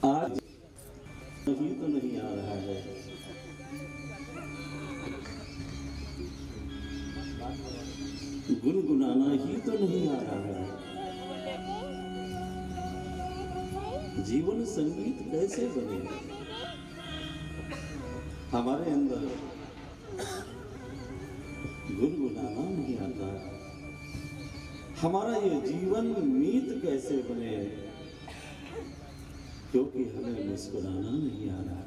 आज अभी तो नहीं आ रहा है। गुनगुनाना ही तो नहीं आ रहा है। जीवन संगीत कैसे बने? हमारे अंदर गुनगुनाना नहीं आता। हमारा ये जीवन मीत कैसे बने? क्योंकि हमें मुस्कुराना नहीं आ रहा।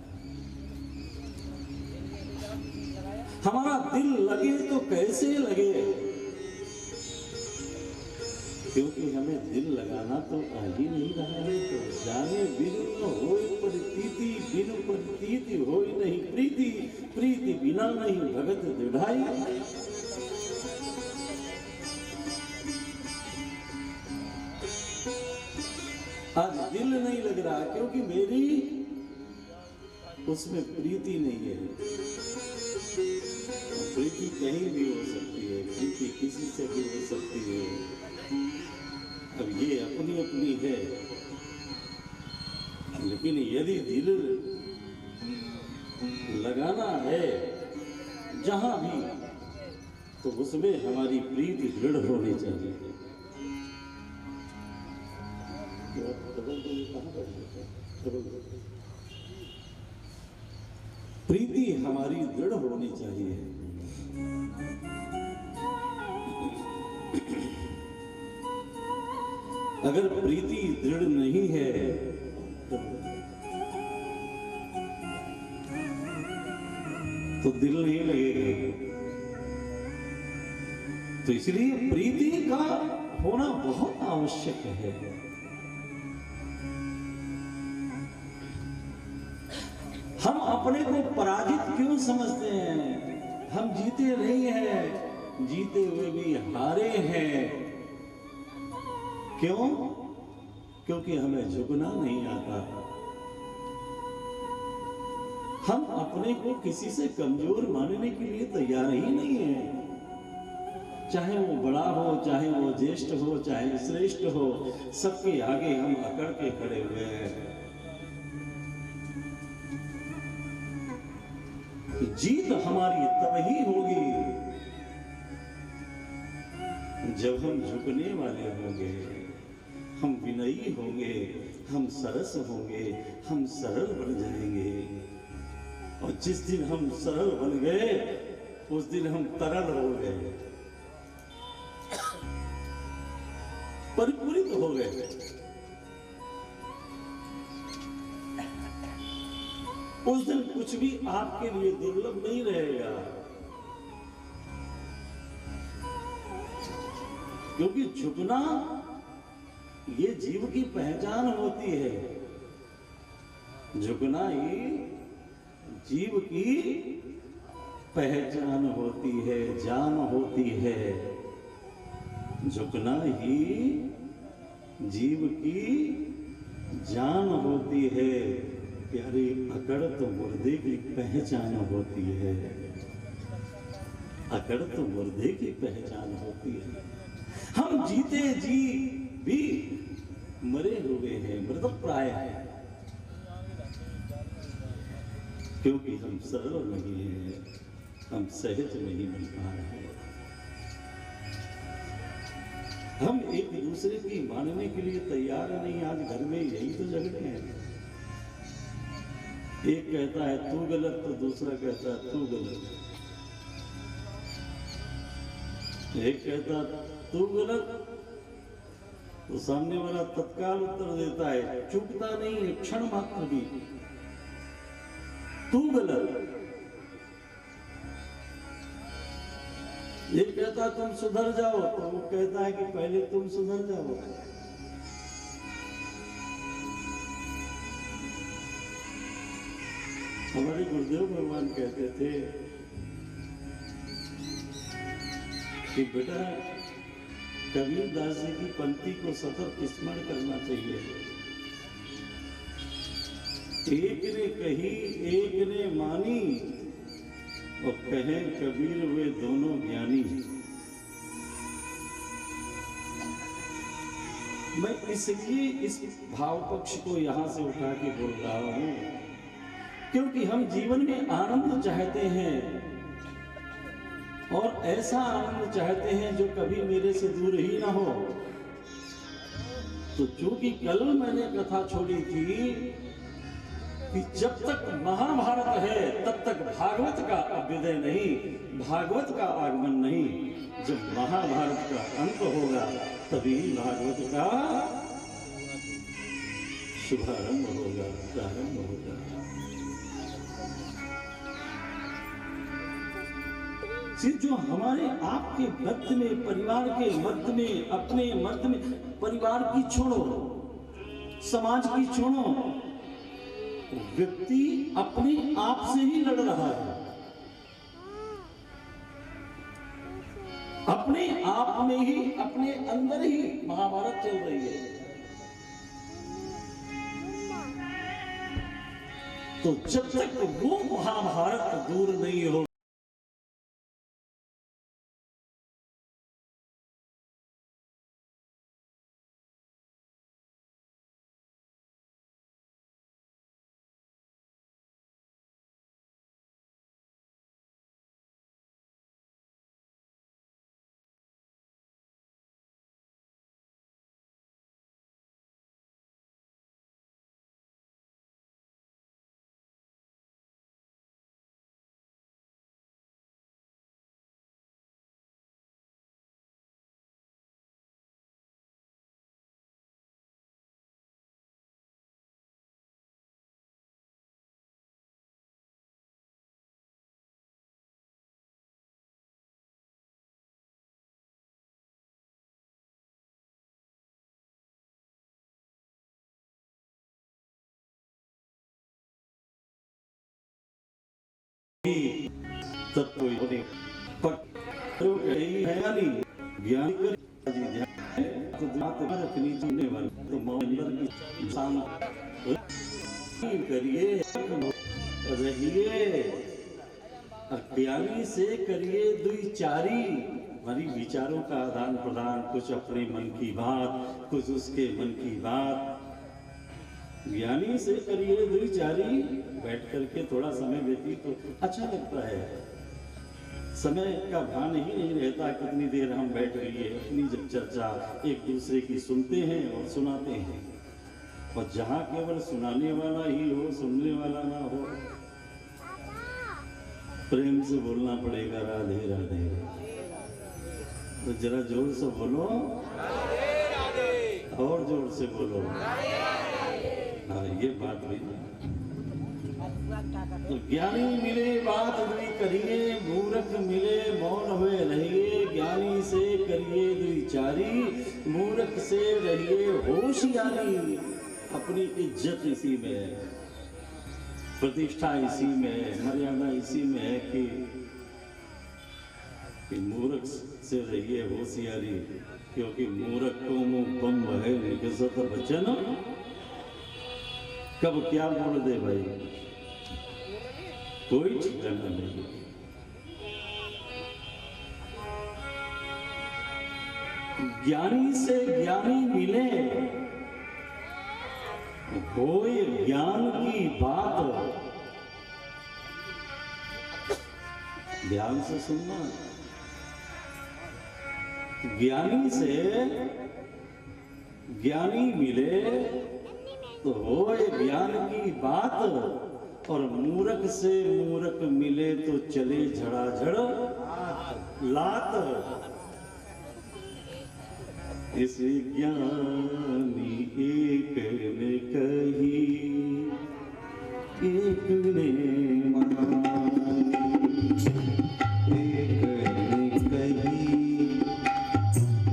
हमारा दिल लगे तो कैसे लगे? क्योंकि हमें दिल लगाना तो आ ही नहीं रहा है। तो जाने बिनु न होय प्रतीति, बिनु प्रतीति होय नहीं प्रीति, प्रीति बिना नहीं भगत दृढ़ाई। आज दिल नहीं लग रहा क्योंकि मेरी उसमें प्रीति नहीं है। प्रीति कहीं भी हो सकती है, प्रीति किसी से भी हो सकती है। अब ये अपनी अपनी है, लेकिन यदि दिल लगाना है जहां भी, तो उसमें हमारी प्रीति दृढ़ होनी चाहिए। प्रीति हमारी दृढ़ होनी चाहिए। अगर प्रीति दृढ़ नहीं है तो दिल नहीं लगेगा। तो इसलिए प्रीति का होना बहुत आवश्यक है। हम अपने को पराजित क्यों समझते हैं? हम जीते नहीं हैं, जीते हुए भी हारे हैं। क्यों? क्योंकि हमें झुकना नहीं आता। हम अपने को किसी से कमजोर मानने के लिए तैयार ही नहीं है। चाहे वो बड़ा हो, चाहे वो ज्येष्ठ हो, चाहे श्रेष्ठ हो, सबके आगे हम अकड़ के खड़े हुए हैं। जीत हमारी तब ही होगी जब हम झुकने वाले होंगे, हम विनयी होंगे, हम सरस होंगे, हम सरल बन जाएंगे। और जिस दिन हम सरल बन गए उस दिन हम तरल हो गए, परिपूरित हो गए। उस दिन कुछ भी आपके लिए दुर्लभ नहीं रहेगा, क्योंकि झुकना ये जीव की पहचान होती है। झुकना ही जीव की पहचान होती है, जान होती है। झुकना ही जीव की जान होती है। प्यारे, अकड़ तो मुर्दे की पहचान होती है। अकड़ तो मुर्दे की पहचान होती है। हम जीते जी भी मरे हुए हैं, मृतप्राय हैं, क्योंकि हम सरल नहीं हैं, हम सहज नहीं बन पा रहे। हम एक दूसरे की मानने के लिए तैयार नहीं। आज घर में यही तो झगड़े हैं। एक कहता है तू गलत, तो दूसरा कहता है तू गलत। एक कहता तू गलत, तो सामने वाला तत्काल उत्तर देता है, चूकता नहीं है क्षण मात्र भी, तू गलत। ये कहता तुम सुधर जाओ, तो वो कहता है कि पहले तुम सुधर जाओ। हमारे गुरुदेव भगवान कहते थे कि बेटा, कबीर दास जी की पंक्ति को सतत स्मरण करना चाहिए। एक ने कही एक ने मानी, और कहें कबीर वे दोनों ज्ञानी। मैं इसलिए इस भाव पक्ष को यहां से उठा के बोल रहा हूं, क्योंकि हम जीवन में आनंद चाहते हैं, और ऐसा आनंद चाहते हैं जो कभी मेरे से दूर ही ना हो। तो चूंकि कल मैंने कथा छोड़ी थी कि जब तक महाभारत है तब तक भागवत का अभ्युदय नहीं, भागवत का आगमन नहीं। जब महाभारत का अंत होगा तभी भागवत का शुभारंभ होगा, प्रारंभ होगा। जो हमारे आपके मध्य में, परिवार के मध्य में, अपने मध्य में, परिवार की छोड़ो, समाज की छोड़ो, व्यक्ति अपने आप से ही लड़ रहा है। अपने आप में ही, अपने अंदर ही महाभारत चल रही है। तो जब तक वो महाभारत दूर नहीं हो तब कोई नहीं ज्ञान करिए रहिए ज्ञानी से करिए द्विचारी हमारी विचारों का आदान प्रदान, कुछ अपने मन की बात, कुछ उसके मन की बात। ज्ञानी से करिए द्विचारी, बैठ करके थोड़ा समय व्यतीत तो अच्छा लगता है। समय का भान ही नहीं रहता कितनी देर हम बैठ लिए अपनी जब चर्चा एक दूसरे की सुनते हैं और सुनाते हैं। और जहाँ केवल सुनाने वाला ही हो, सुनने वाला ना हो, प्रेम से बोलना पड़ेगा राधे राधे। तो जरा जोर से बोलो, और जोर से बोलो। हाँ, ये बात हुई। तो ज्ञानी मिले बात द्वि करिए, मूर्ख मिले मौन हुए रहिए। ज्ञानी से करिए द्विचारी, मूर्ख से रहिए होशियारी। अपनी इज्जत इसी में है, प्रतिष्ठा इसी में है, मर्यादा इसी में है कि मूर्ख से रहिए होशियारी। क्योंकि मूर्ख को मुंह बम है निकसत बचन, कब क्या बोल दे भाई कोई ठिकाना नहीं। ज्ञानी से ज्ञानी मिले, कोई ज्ञान की बात। ध्यान से सुनना, ज्ञानी से ज्ञानी मिले तो होए ज्ञान की बात, और मूर्ख से मूर्ख मिले तो चले झड़ाझड़ लात। इस ज्ञानी एक ने कही, एक ने मानी, एक ने कही,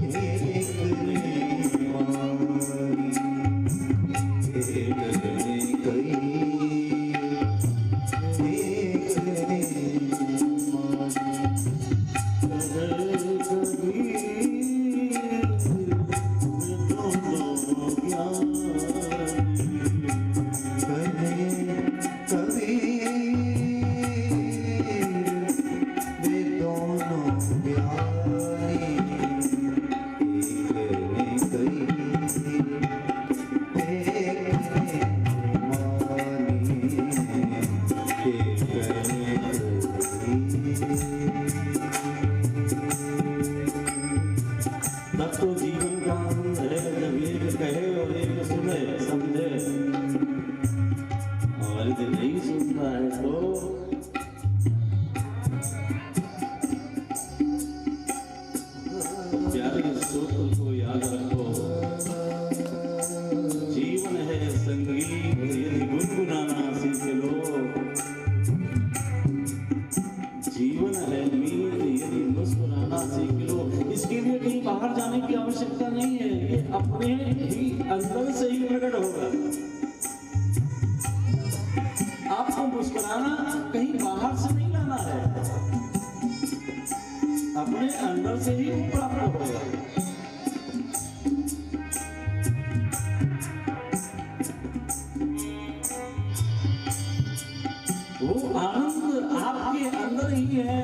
एक ने मानी, एक ने कही, एक ने वो आनंद आपके अंदर ही है।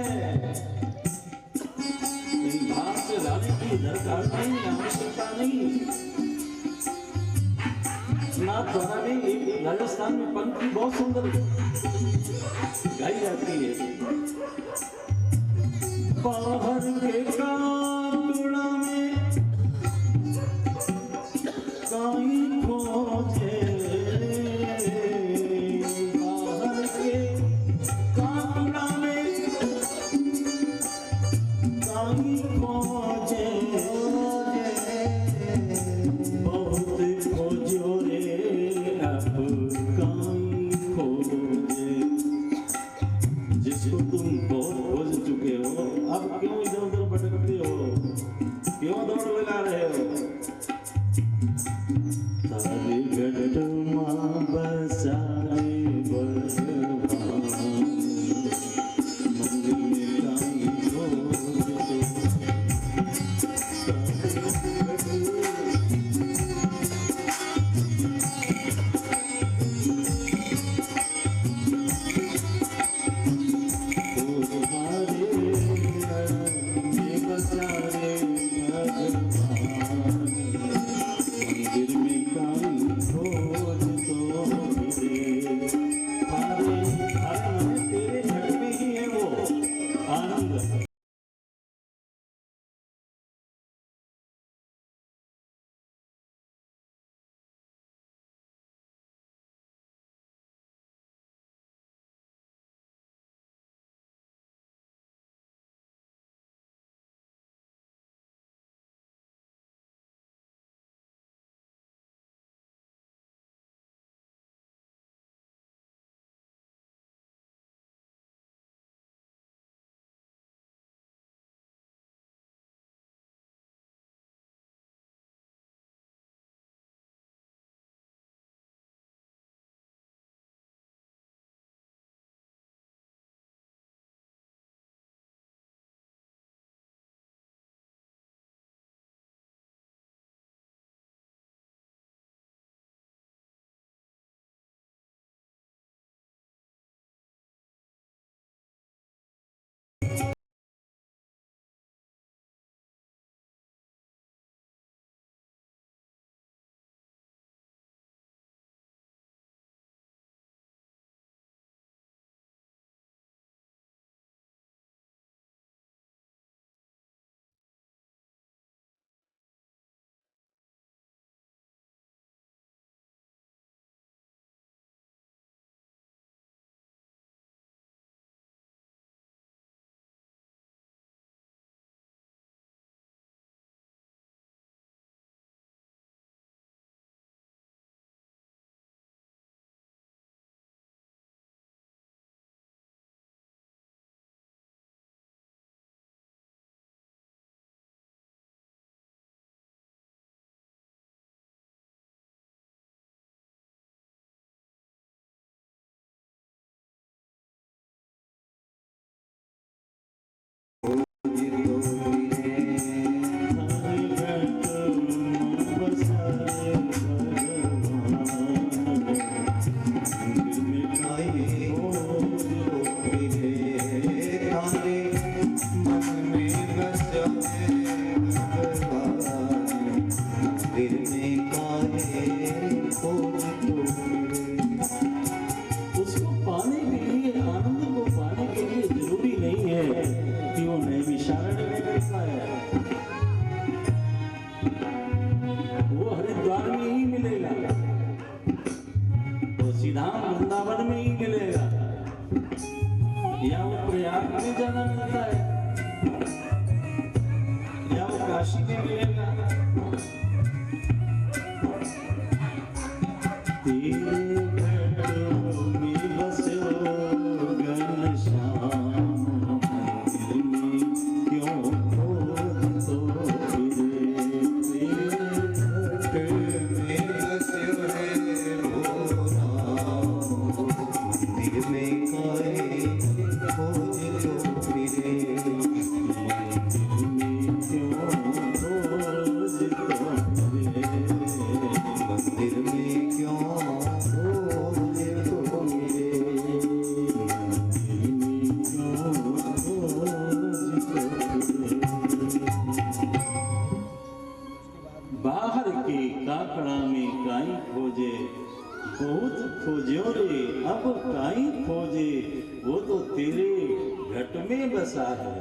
कहीं बाहर से लाने की दरकार नहीं, आवश्यकता नहीं। नाथ द्वारा भी एक राजस्थान में पंक्ति बहुत सुंदर गाई जाती है। बाहर के कांटुड़ा में काई खोजे, बाहर के कांटुड़ा में काई खोजे, बहुत खोजो रे अब काई खोजे। जिसको तुम बहुत खोज चुके हो, अब क्यों इधर उधर भटकते हो, क्यों दौड़ लगा रहे हो? तारे गढ़ मां बसाए भगवान, मंदिर में काई आनंद मनोजे वो तो तेरे घट में बसा है।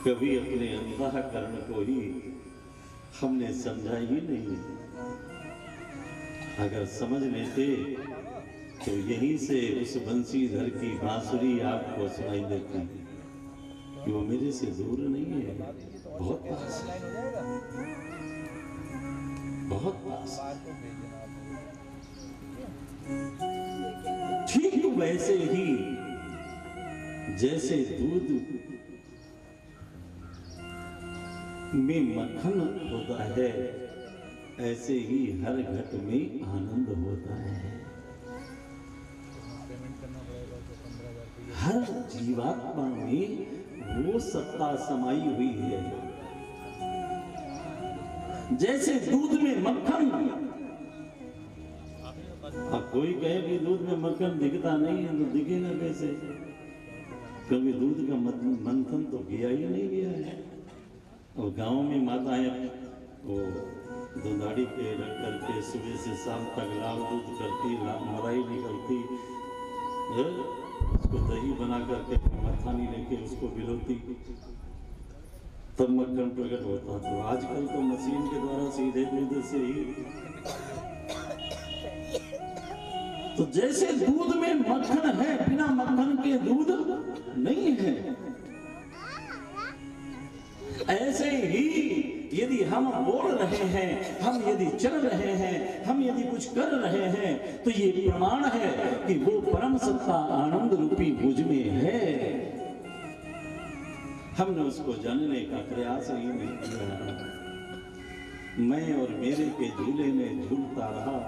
कभी अपने अंतःकरण को ही हमने समझा ही नहीं। अगर समझ लेते तो यहीं से उस बंसीधर की बांसुरी आपको सुनाई देती कि वो मेरे से दूर नहीं है, बहुत पास है, बहुत पास। ठीक वैसे ही जैसे दूध में मक्खन होता है, ऐसे ही हर घट में आनंद होता है। हर जीवात्मा में वो सत्ता समाई हुई है। जैसे दूध में मक्खन, अब कोई कहे कि दूध में मक्खन दिखता नहीं है, तो दिखेगा कैसे? क्योंकि दूध का मंथन तो किया ही नहीं गया है। और गांव में माताएं वो दुधाड़ी पे रख करके सुबह से शाम तक लाल दूध करती, मलाई निकलती, उसको दही बना करके मखानी लेके उसको बिलोती, तब मक्खन प्रकट होता। तो आजकल तो मशीन के द्वारा सीधे दूध से ही। तो जैसे दूध में मक्खन है, बिना मक्खन के दूध नहीं है, ऐसे ही यदि हम बोल रहे हैं, हम यदि चल रहे हैं, हम यदि कुछ कर रहे हैं, तो ये प्रमाण है कि वो परम सत्ता आनंद रूपी मुझ में है। हमने उसको जानने का प्रयास ही नहीं किया। मैं और मेरे के झूले में झूलता रहा,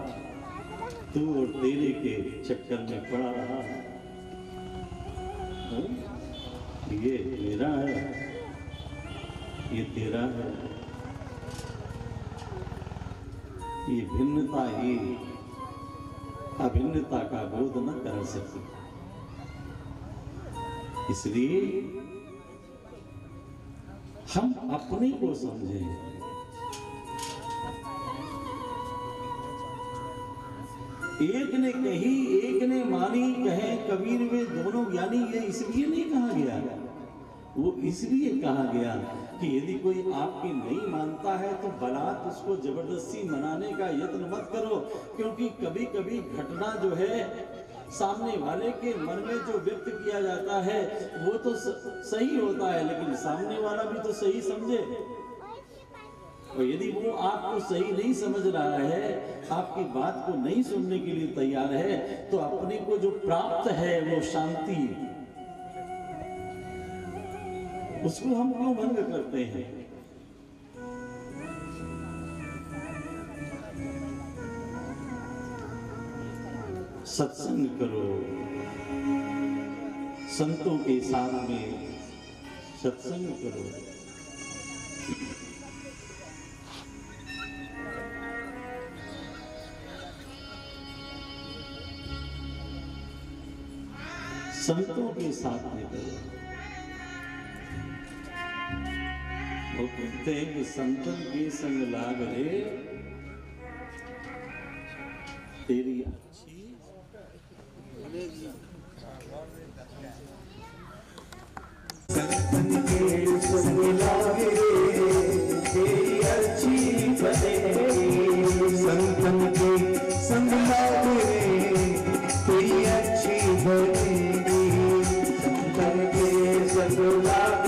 तू और तेरे के चक्कर में पड़ा रहा। ये मेरा है, ये तेरा है। ये भिन्नता ही अभिन्नता का बोध न कर सकती। इसलिए हम अपने को समझें। एक ने कही एक ने मानी, कहे कबीर वे दोनों ज्ञानी। ये इसलिए नहीं कहा गया, वो इसलिए कहा गया कि यदि कोई आपकी नहीं मानता है तो बलात् उसको जबरदस्ती मनाने का यत्न मत करो। क्योंकि कभी कभी घटना जो है सामने वाले के मन में जो व्यक्त किया जाता है वो तो सही होता है, लेकिन सामने वाला भी तो सही समझे। और यदि वो आपको सही नहीं समझ रहा है, आपकी बात को नहीं सुनने के लिए तैयार है, तो अपने को जो प्राप्त है वो शांति, उसको हम क्यों भंग करते हैं? सत्संग करो, संतों के साथ में सत्संग करो। संतों के साथ में करो। वो कहते हैं कि संतन के संग लाग रे तेरी अच्छी संतन के संग लाग रे तेरी अच्छी बनेगी। संतन के संग लाग रे तेरी अच्छी बनेगी। संतन के संग लाग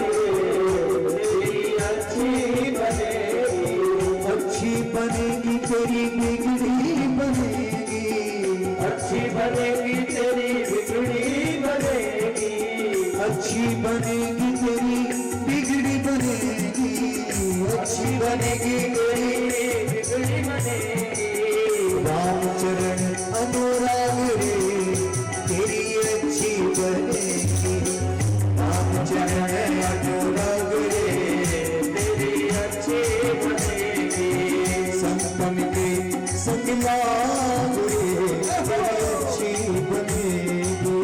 बनेगी, तेरी बिगड़ी बनेगी। अच्छी बनेगी तेरी बिगड़ी बनेगी। अच्छी बनेगी तेरी बिगड़ी बनेगी। अच्छी बनेगी तेरी बिगड़ी बनेगी। रामचरण अनुराग रे तेरी अच्छी बनेगी। रामचरण अनुराग रे तेरी अच्छी बनेगी। संतन के संग लाग रे अच्छी बनेगी।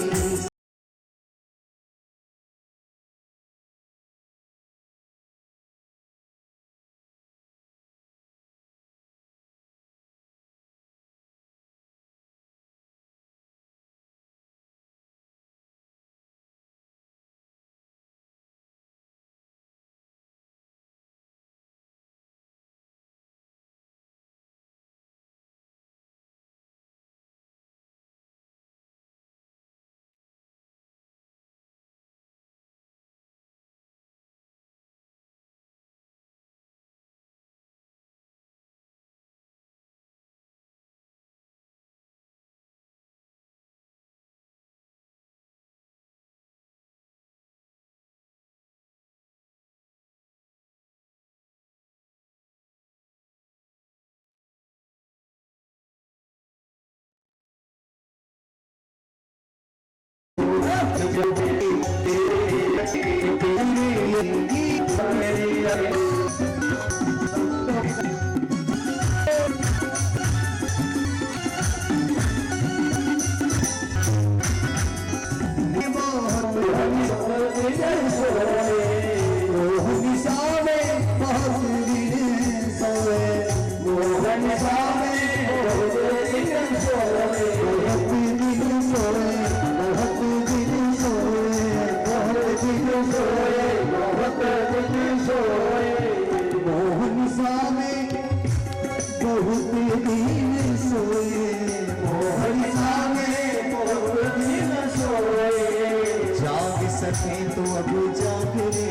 जाग सके तो अब जाग रे,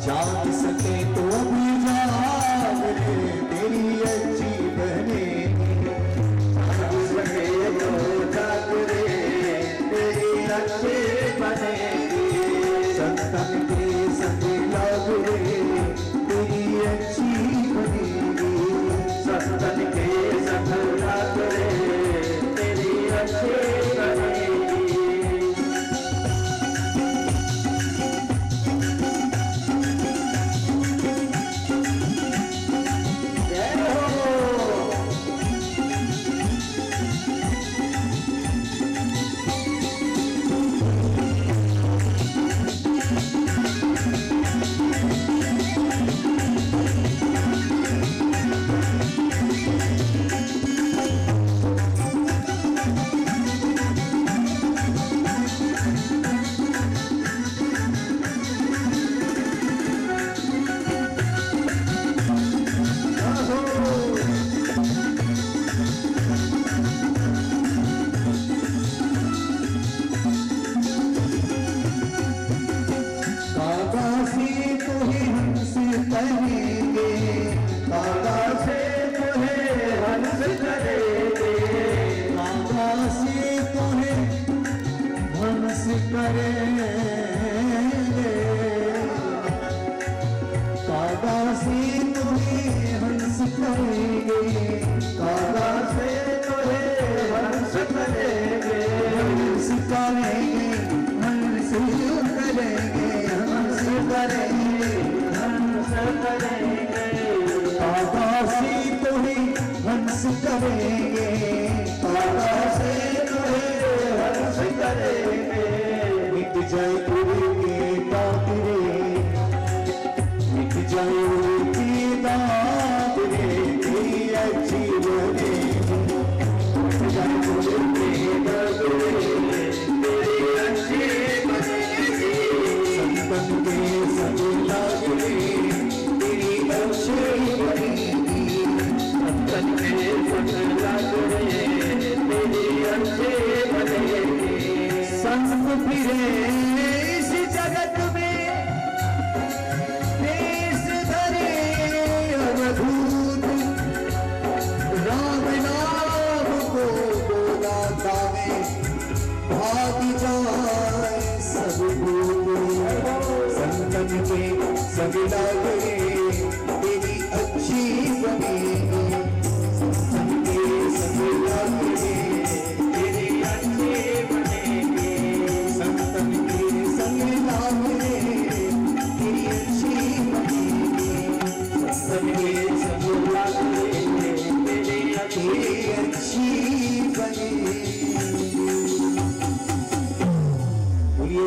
जाग सके तो अब जाग रे, तेरी अच्छी बनेगी। जाग सके तो जाग रे, तेरी अच्छी बनेगी। संतन के संग लाग रे, तेरी अच्छी बनेगी। संतन के संग लाग रे, तेरी अच्छी बनेगी।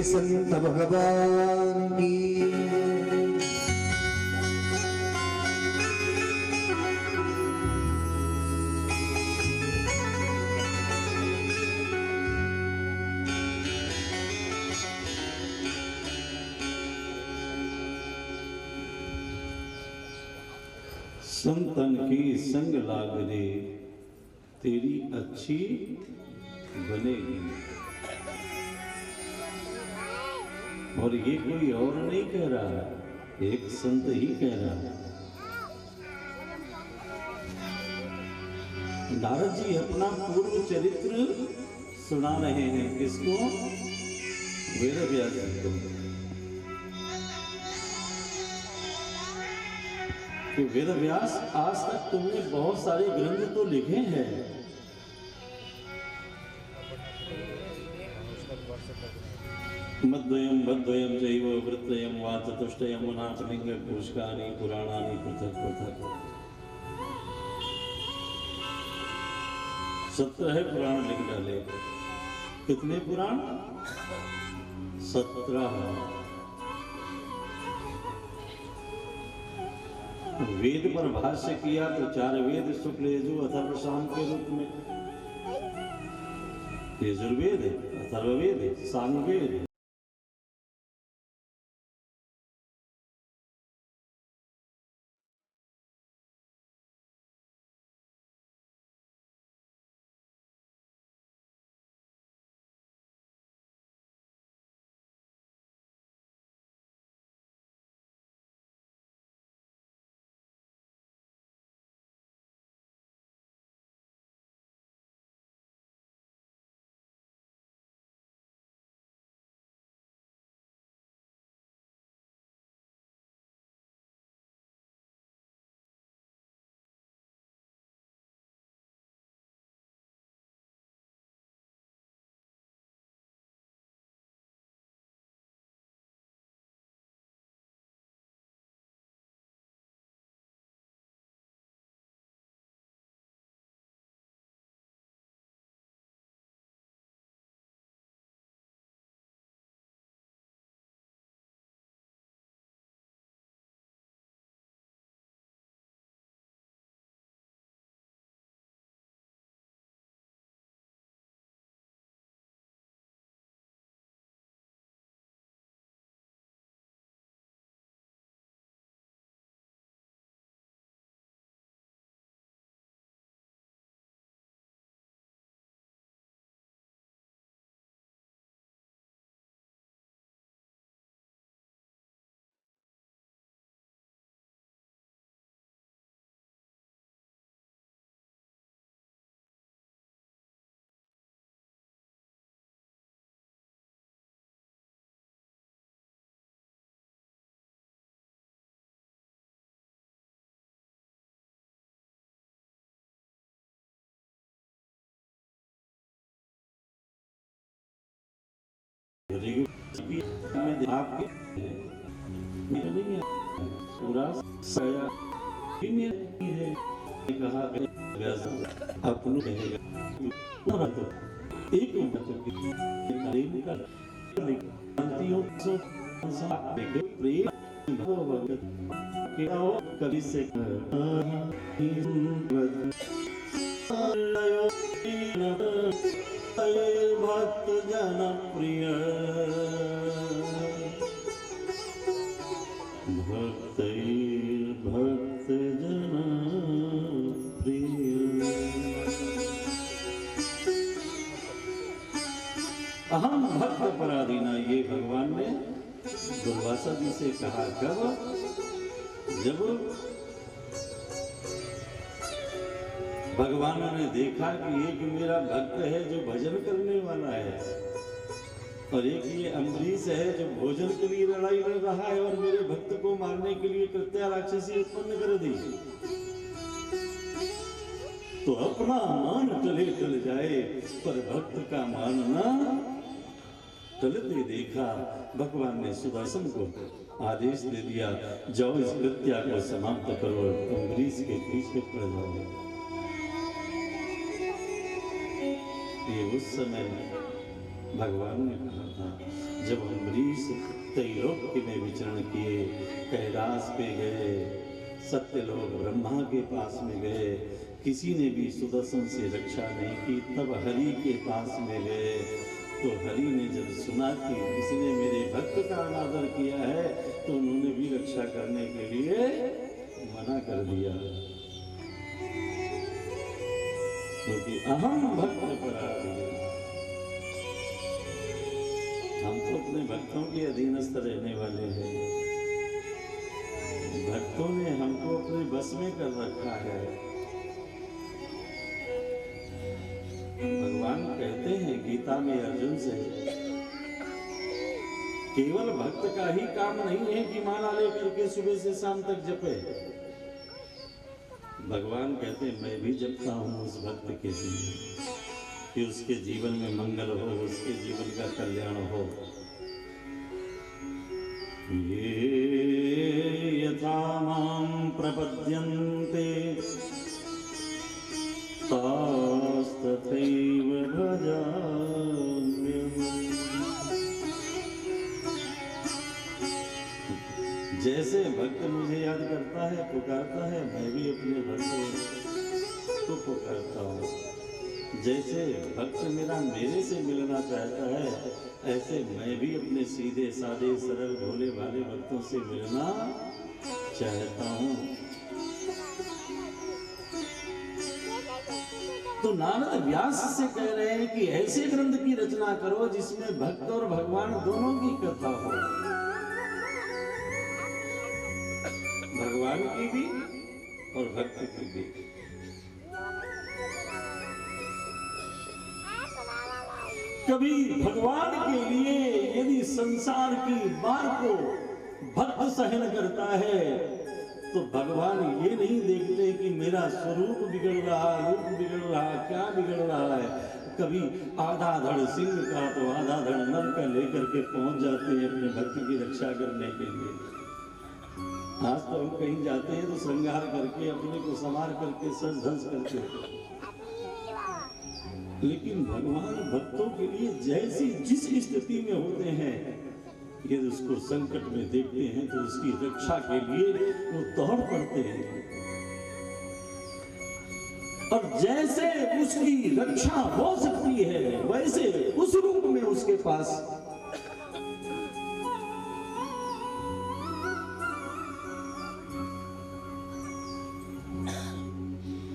संत भगवान की। संतन की संग लाग रे, तेरी अच्छी बनेगी। और ये कोई और नहीं कह रहा, एक संत ही कह रहा है। नारद जी अपना पूर्व चरित्र सुना रहे हैं, किसको? वेद व्यास जी को। कि वेद व्यास, आज तक तुमने बहुत सारे ग्रंथ तो लिखे हैं, मद्वयं भद्वयं चैव वृत्रयं वा चतुष्टयं नाथलिङ्गकोशकानि पुराणानि पृथक् पृथक्। 17 पुराण लिख डाले। कितने पुराण? 17। वेद पर भाष्य किया तो 4 वेद शुक्ल यजु अथर्व साम के रूप में। यजुर्वेद, अथर्ववेद, सामवेद। आपके पूरा सया है कहा अपनों कहेगा तो एक प्रेम का शांतियों सो प्रेम कभी से भक्त जन प्रिय भक्त भक्त जन प्रिय। अहम भक्त पराधीना, ये भगवान ने दुर्वासा जी से कहा। कब? जब भगवानों ने देखा कि एक मेरा भक्त है जो भजन करने वाला है और एक ये अम्बरीश है जो भोजन के लिए लड़ाई लड़ रहा है और मेरे भक्त को मारने के लिए कृत्या राक्षसी उत्पन्न कर दी, तो अपना मान टले टल जाए पर भक्त का मान ना टलते देखा। भगवान ने सुदर्शन को आदेश दे दिया, जाओ इस कृत्या को समाप्त करो, अम्बरीश के पीछे पड़ जाओ। ये उस समय भगवान ने कहा था जब अम्बरीश त्रैलोक्य में विचरण किए, कैलाश पे गए, सत्यलोक ब्रह्मा के पास में गए, किसी ने भी सुदर्शन से रक्षा नहीं की, तब हरि के पास में गए। तो हरि ने जब सुना कि इसने मेरे भक्त का अनादर किया है तो उन्होंने भी रक्षा करने के लिए मना कर दिया, क्योंकि अहम भक्त पराधीन। हम तो अपने भक्तों के अधीनस्थ रहने वाले हैं। भक्तों ने हमको अपने बस में कर रखा है। भगवान कहते हैं गीता में अर्जुन से, केवल भक्त का ही काम नहीं है कि माला लेकर के सुबह से शाम तक जपे। भगवान कहते हैं मैं भी जपता हूं उस भक्त के लिए। कि उसके जीवन में मंगल हो, उसके जीवन का कल्याण हो। ये यथा मां प्रपद्यन्ते तास्तथैव भजाम्यहम्। जैसे भक्त मुझे याद करता है, पुकारता है, मैं भी अपने भक्त को पुकारता हूँ। जैसे भक्त मेरा मेरे से मिलना चाहता है, ऐसे मैं भी अपने सीधे साधे सरल भोले भाले भक्तों से मिलना चाहता हूँ। तो नारद व्यास से कह रहे हैं कि ऐसे ग्रंथ की रचना करो जिसमें भक्त और भगवान दोनों की कथा हो, भगवान की भी और भक्त की भी। कभी भगवान के लिए यदि संसार की मार को भक्त सहन करता है तो भगवान ये नहीं देखते कि मेरा स्वरूप बिगड़ रहा, रूप बिगड़ रहा, क्या बिगड़ रहा है। कभी आधा धड़ सिंह का तो आधा धड़ नर का लेकर के पहुंच जाते हैं अपने भक्त की रक्षा करने के लिए। आज तो हम कहीं जाते हैं तो श्रृंगार करके अपने को संवार करके सज धज करके, लेकिन भगवान भक्तों के लिए जैसी जिस स्थिति में होते हैं, यदि उसको संकट में देखते हैं तो उसकी रक्षा के लिए वो दौड़ पड़ते हैं, और जैसे उसकी रक्षा हो सकती है वैसे उस रूप में उसके पास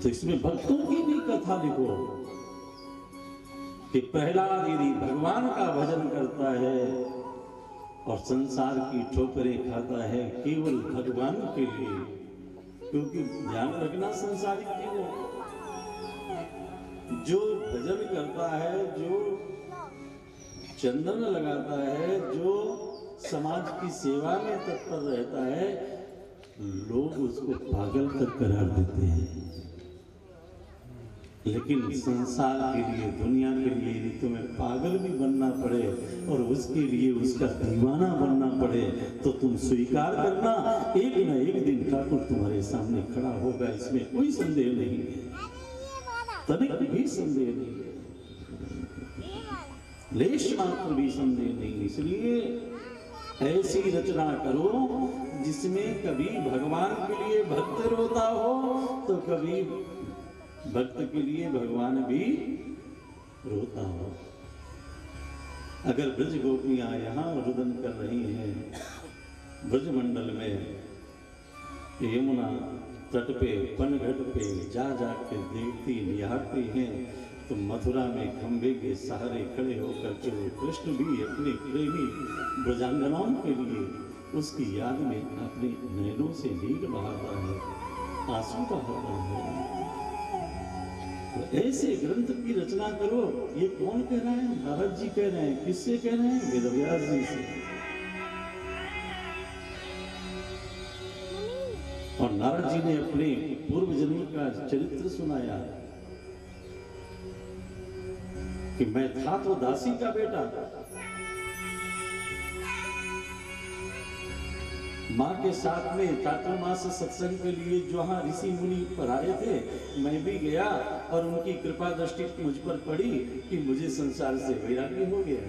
तो इसमें भक्तों की भी कथा लिखो कि प्रहलाद यदि भगवान का भजन करता है और संसार की ठोकरें खाता है केवल भगवान के लिए, क्योंकि ध्यान रखना संसारिक चीजों, जो भजन करता है, जो चंदन लगाता है, जो समाज की सेवा में तत्पर रहता है, लोग उसको पागल कर करार देते हैं। लेकिन संसार के लिए, दुनिया के लिए यदि तुम्हें पागल भी बनना पड़े और उसके लिए उसका दीवाना बनना पड़े तो तुम स्वीकार करना, एक न एक दिन ठाकुर तुम्हारे सामने खड़ा होगा, इसमें कोई संदेह नहीं है, तनिक भी संदेह नहीं है, लेश मात्र भी संदेह नहीं। इसलिए ऐसी रचना करो जिसमें कभी भगवान के लिए भक्त रोता हो तो कभी भक्त के लिए भगवान भी रोता हो। अगर ब्रज गोपियां यहाँ रुदन कर रही हैं ब्रजमंडल में, यमुना तट पे पनघट पे जा जा के देखती निहारती हैं, तो मथुरा में खंबे के सहारे खड़े होकर के वो कृष्ण भी अपने प्रेमी ब्रजांगनाओं के लिए उसकी याद में अपने नैनों से नीर बहाता है, आंसू बहाता है। तो ऐसे ग्रंथ की रचना करो। ये कौन कह रहा है? नारद जी कह रहे हैं। किससे कह रहे हैं? वेदव्यास जी से। और नारद जी ने अपने पूर्व जन्म का चरित्र सुनाया कि मैं था तो दासी का बेटा, माँ के साथ में चातुर्मास सत्संग के लिए जहाँ ऋषि मुनि पधारे थे मैं भी गया, और उनकी कृपा दृष्टि मुझ पर पड़ी कि मुझे संसार से वैराग्य हो गया।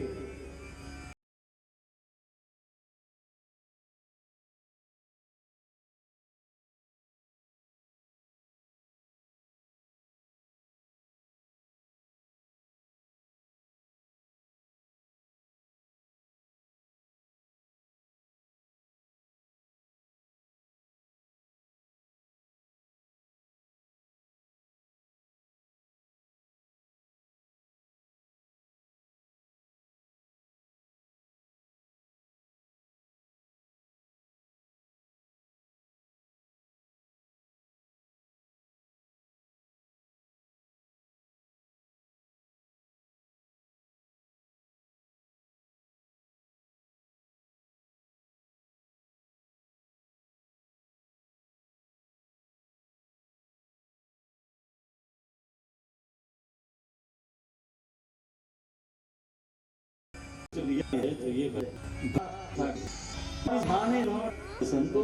लिया है तो ये माने संतो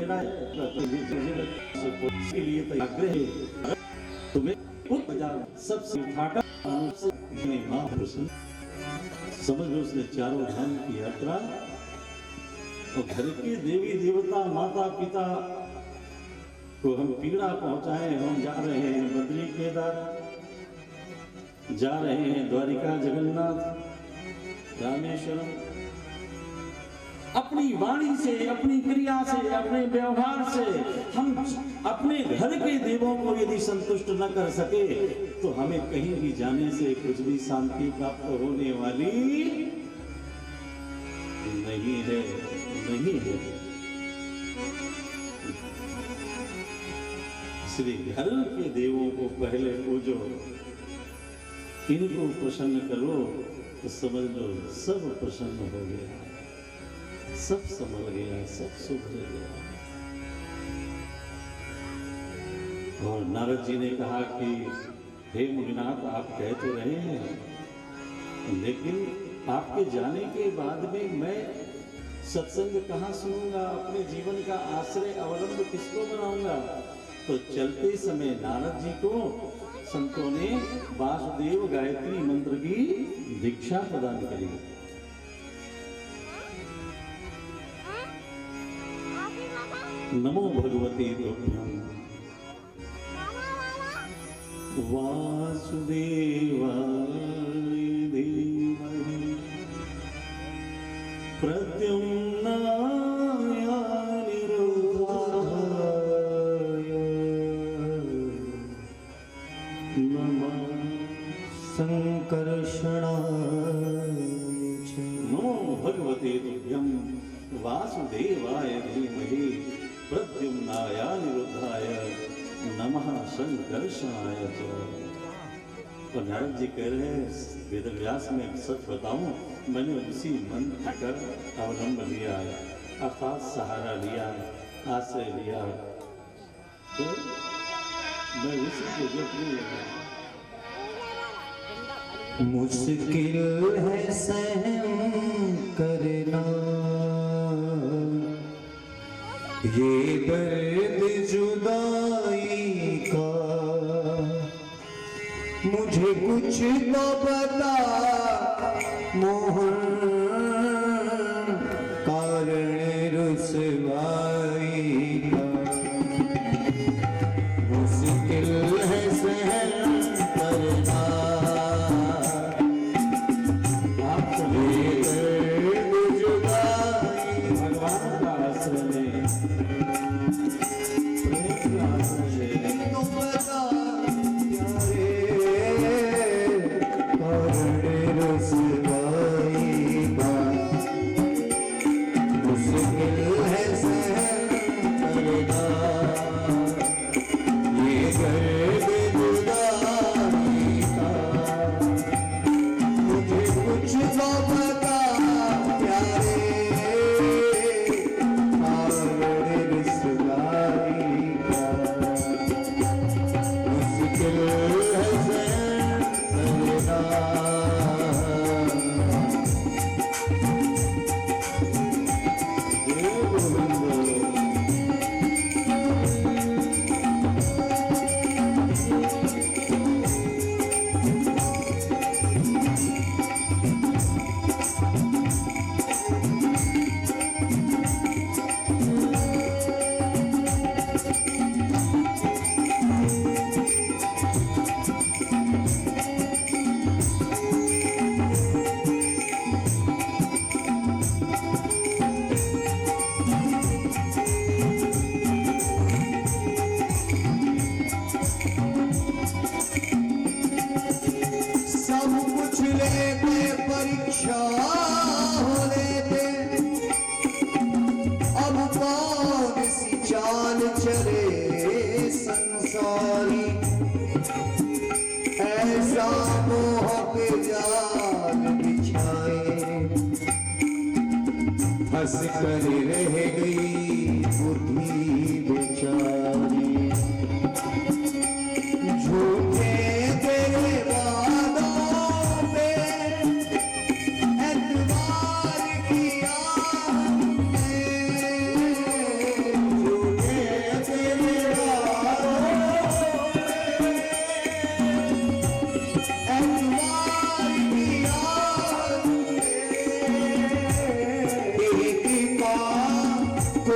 के लिए तो आग्रह है तुम्हें सबसे उठाकर महापुरुष समझ लो उसने चारों धाम की यात्रा और घर के देवी देवता माता पिता को हम पीड़ा पहुंचाए। हम जा रहे हैं बद्री केदार, जा रहे हैं द्वारिका जगन्नाथ रामेश्वरम। अपनी वाणी से, अपनी क्रिया से, अपने व्यवहार से हम अपने घर के देवों को यदि संतुष्ट न कर सके तो हमें कहीं भी जाने से कुछ भी शांति प्राप्त होने वाली नहीं है, नहीं है। इसलिए घर के देवों को पहले पूजो, इनको प्रसन्न करो तो समझ लो सब प्रसन्न हो गया, सब संभल गया, सब सुधर गया। और नारद जी ने कहा कि हे मुनिनाथ, आप कह तो रहे हैं लेकिन आपके जाने के बाद में मैं सत्संग कहाँ सुनूंगा, अपने जीवन का आश्रय अवलंब किसको बनाऊंगा। तो चलते समय नारद जी को संतों ने वासुदेव गायत्री मंत्र की दीक्षा प्रदान करी। नमो भगवते तुभ्यं वासुदेवाय धीमहि प्रद्युम्नाय अनिरुद्धाय नमः संकर्षणाय च। नमो भगवते तुभ्यं वासुदेवाय धीमहि प्रद्युम्नाय अनिरुद्धाय नमः संकर्षणाय च। और नारद जी कह रहे हैं वेदव्यास में सच बताऊं, मैंने उसी मंत्र का अवलंब लिया, अर्थात सहारा लिया, आश्रय लिया, तो मैं उसी को जपने लगा। मुश्किल है सहन करना ये दर्द जुदाई का, मुझे कुछ तो बता मोहन कारण रुसवाई का। मुश्किल है सहन करना ये दर्द जुदाई। भगवान का आश्रय प्रेम का आश्रय तो बता प्यारे कारण रुसवाई का। मुश्किल है सहन करना ये दर्द जुदाई का, मुझे कुछ तो बता प्यारे कारण रुसवाई का। मुश्किल है सहन करना देव गोविंद। सब कुछ लेते परीक्षा हो लेते, अब कौन सी चाल चले संसारी। ऐसा मोह के जाल बिछाए हंस कर रह गई बुद्धि बेचारी। झूठे तेरे वादों पे एतबार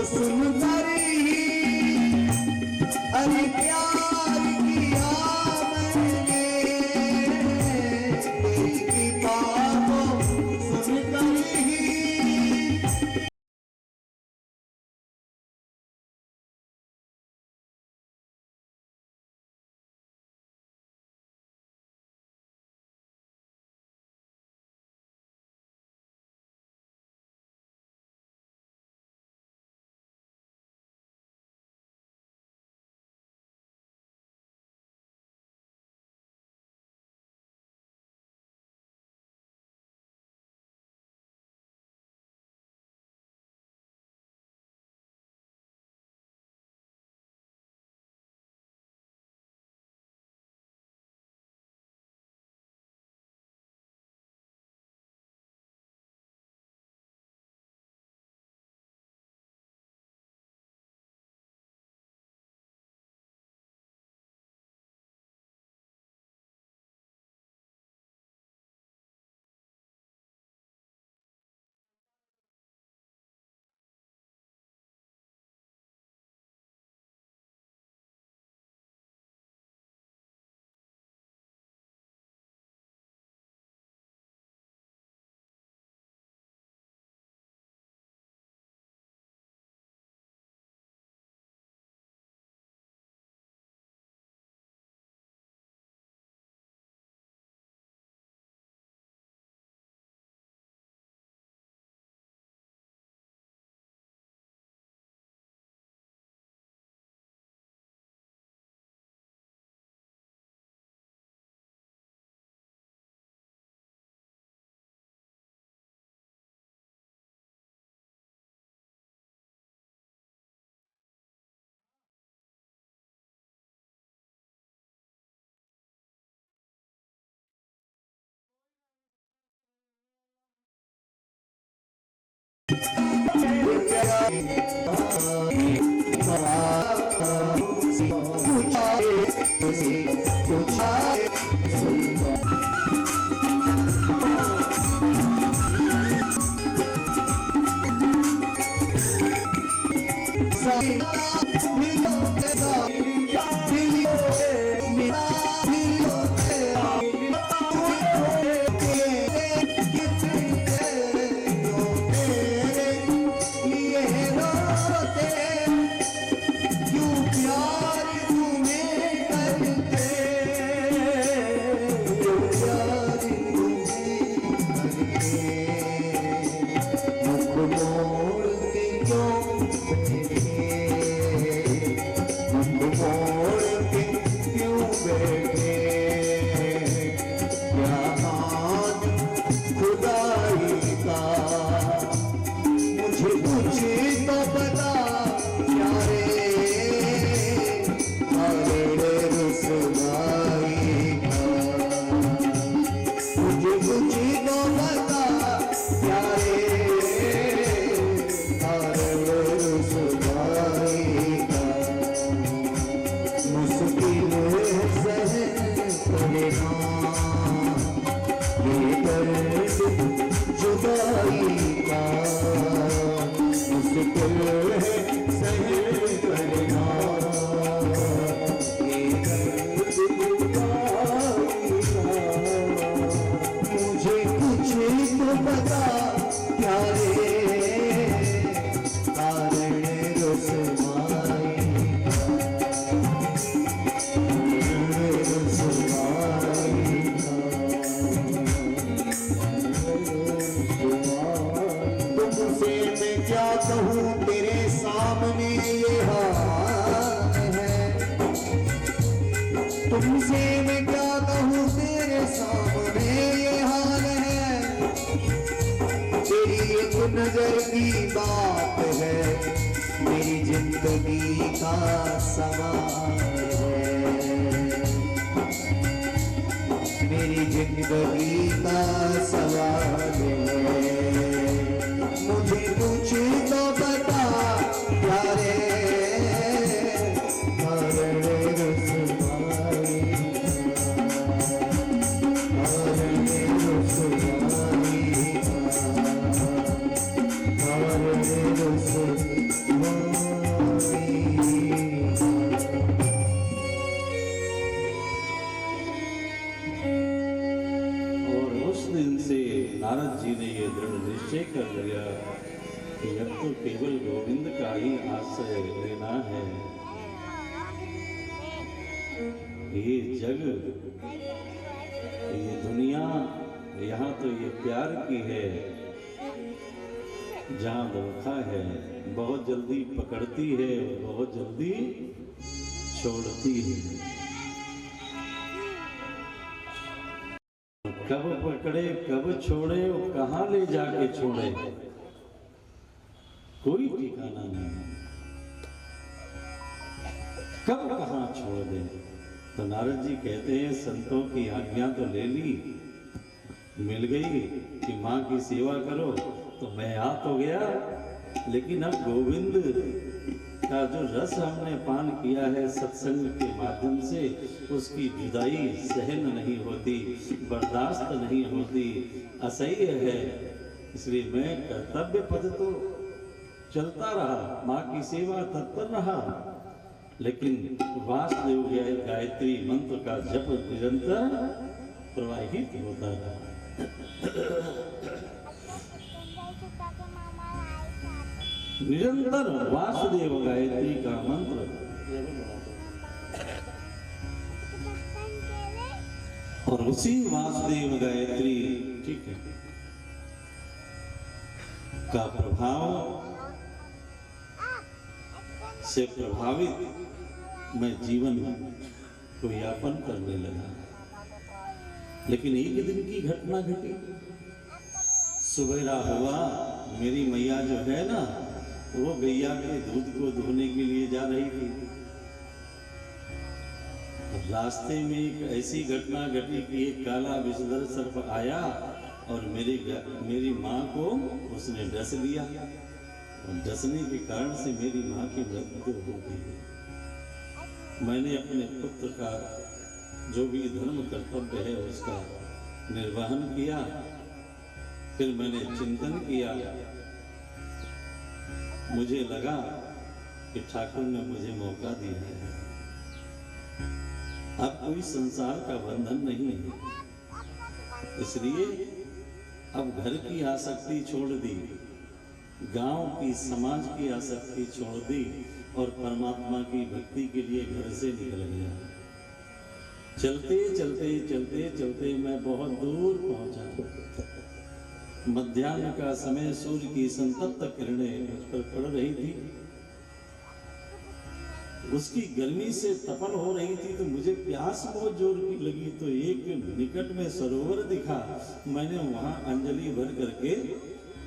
सुनकर ही अरे प्यार किया मैंने, तेरी कृपा को सुनकर ही तुमसे मैं क्या कहूँ तेरे सामने ये हाल है, तेरी एक नजर की बात है, मेरी जिंदगी का सवाल है, मेरी जिंदगी का सवाल है। मुझे कुछ तो बता प्यारे, Oh नारद जी ने ये दृढ़ निश्चय कर लिया कि अब तो केवल गोविंद का ही आश्रय लेना है। ये जग, ये दुनिया, यहाँ तो ये प्यार की है, जहाँ धोखा है बहुत जल्दी पकड़ती है, बहुत जल्दी छोड़ती है। कब पकड़े कब छोड़े और कहाँ ले जाके छोड़े, कोई ठिकाना नहीं। कब कहाँ छोड़ दे। तो नारद जी कहते हैं संतों की आज्ञा तो ले ली, मिल गई कि माँ की सेवा करो, तो मैं आ तो गया, लेकिन अब गोविंद का जो रस हमने पान किया है सत्संग के माध्यम से, उसकी जुदाई सहन नहीं होती, बर्दाश्त नहीं होती, असह्य है। इसलिए मैं कर्तव्य पद तो चलता रहा, माँ की सेवा तत्पर रहा, लेकिन वासुदेव गायत्री मंत्र का जप निरंतर प्रवाहित होता रहा। निरंतर वासुदेव गायत्री का मंत्र, और उसी वासुदेव गायत्री, ठीक है, का प्रभाव से प्रभावित मैं जीवन को यापन करने लगा। लेकिन एक दिन की घटना घटी। सुबेरा हुआ, मेरी मैया जो है ना, वो गैया के दूध को धोने के लिए जा रही थी। रास्ते में एक ऐसी घटना घटी कि एक काला विषधर सर्प आया और मेरी माँ को उसने डस लिया, और डसने के कारण से मेरी माँ की मृत्यु हो गई। मैंने अपने पुत्र का जो भी धर्म कर्तव्य है उसका निर्वहन किया। फिर मैंने चिंतन किया, मुझे लगा कि ठाकुर ने मुझे मौका दिया है, अब कोई संसार का बंधन नहीं है, इसलिए अब घर की आसक्ति छोड़ दी, गांव की समाज की आसक्ति छोड़ दी, और परमात्मा की भक्ति के लिए घर से निकल गया। चलते चलते चलते चलते मैं बहुत दूर पहुंचा। मध्याह्न का समय, सूर्य की संतप्त किरणें मुझ पर पड़ रही थी, उसकी गर्मी से तपन हो रही थी, तो मुझे प्यास बहुत जोर की लगी। तो एक निकट में सरोवर दिखा, मैंने वहां अंजलि भर करके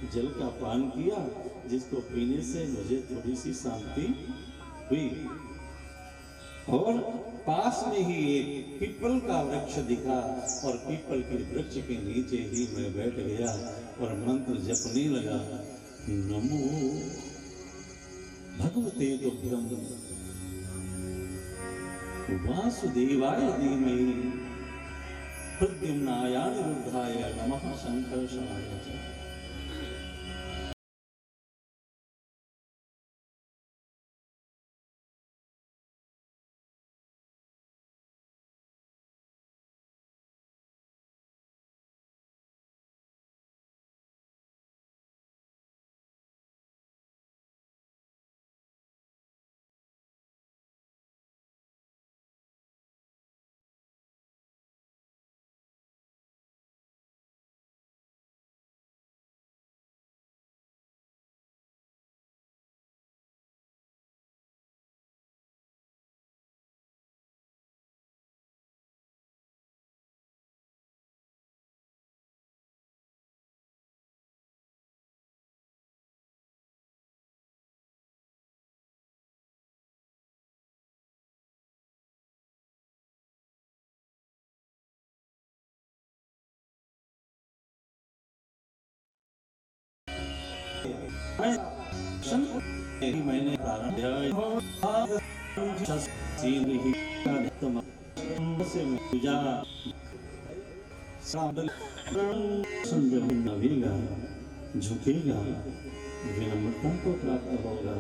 जल का पान किया, जिसको पीने से मुझे थोड़ी सी शांति हुई। और पास में ही एक पीपल का वृक्ष दिखा, और पीपल के वृक्ष के नीचे ही मैं बैठ गया और मंत्र जपने लगा, नमो भगवते तुभ्यं वासुदेवाय धीमहि प्रद्युम्नाय अनिरुद्धाय नमः संकर्षणाय च। मैंने झुकेगा, विनम्रता को प्राप्त होगा,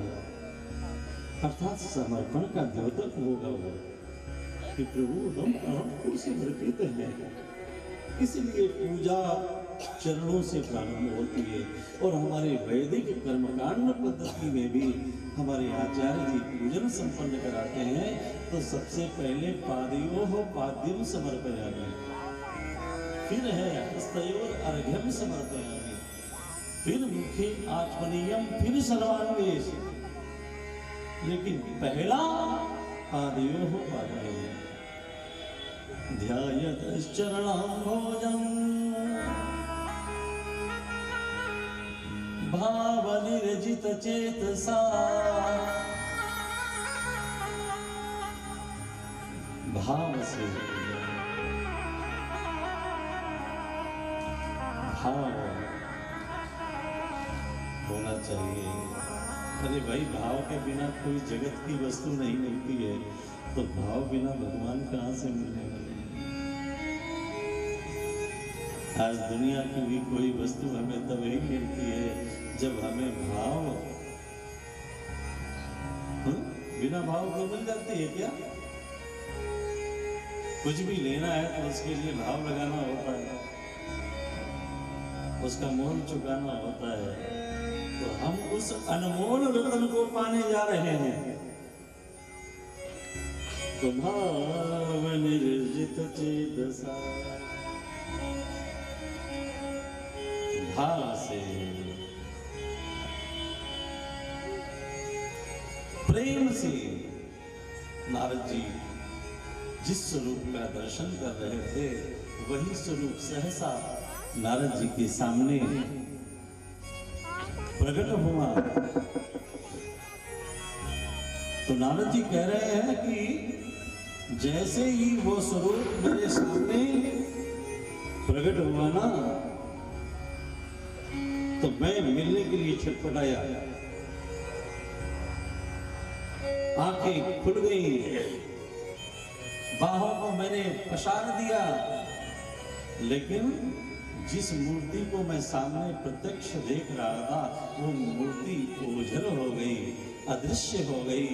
अर्थात समर्पण का द्योतक होगा वो कि प्रभु हम आपको समर्पित हैं। इसलिए पूजा चरणों से प्रारंभ होती है। और हमारे वैदिक कर्मकांड पद्धति में भी हमारे आचार्य जी पूजन संपन्न कराते हैं तो सबसे पहले पादयोः पाद्यम समर्पयामि, फिर है हस्तयोर अर्घ्यम समर्पयामि, फिर मुखे आचमनीयम, फिर सर्वान्वेश। लेकिन पहला पादयोः पाद्यम ध्यायतश्चरणाम्भोजम् भावनिर्जित चेतसा भाव से भाव होना चाहिए। अरे भाई, भाव के बिना कोई जगत की वस्तु नहीं मिलती है, तो भाव बिना भगवान कहाँ से मिलने वाले? आज दुनिया की भी कोई वस्तु हमें तब ही मिलती है जब हमें भाव, बिना भाव को मिल जाती है क्या? कुछ भी लेना है तो उसके लिए भाव लगाना होता है, उसका मोल चुकाना होता है। तो हम उस अनमोल रत्न को पाने जा रहे हैं। तो भाव निर्जित चेतसा, भाव से प्रेम से नारद जी जिस स्वरूप का दर्शन कर रहे थे वही स्वरूप सहसा नारद जी के सामने प्रकट हुआ। तो नारद जी कह रहे हैं कि जैसे ही वो स्वरूप मेरे सामने प्रकट हुआ ना, तो मैं मिलने के लिए छटपटाया, आंखें खुल गई, बाहों को मैंने पसार दिया, लेकिन जिस मूर्ति को मैं सामने प्रत्यक्ष देख रहा था वो मूर्ति ओझल हो गई, अदृश्य हो गई।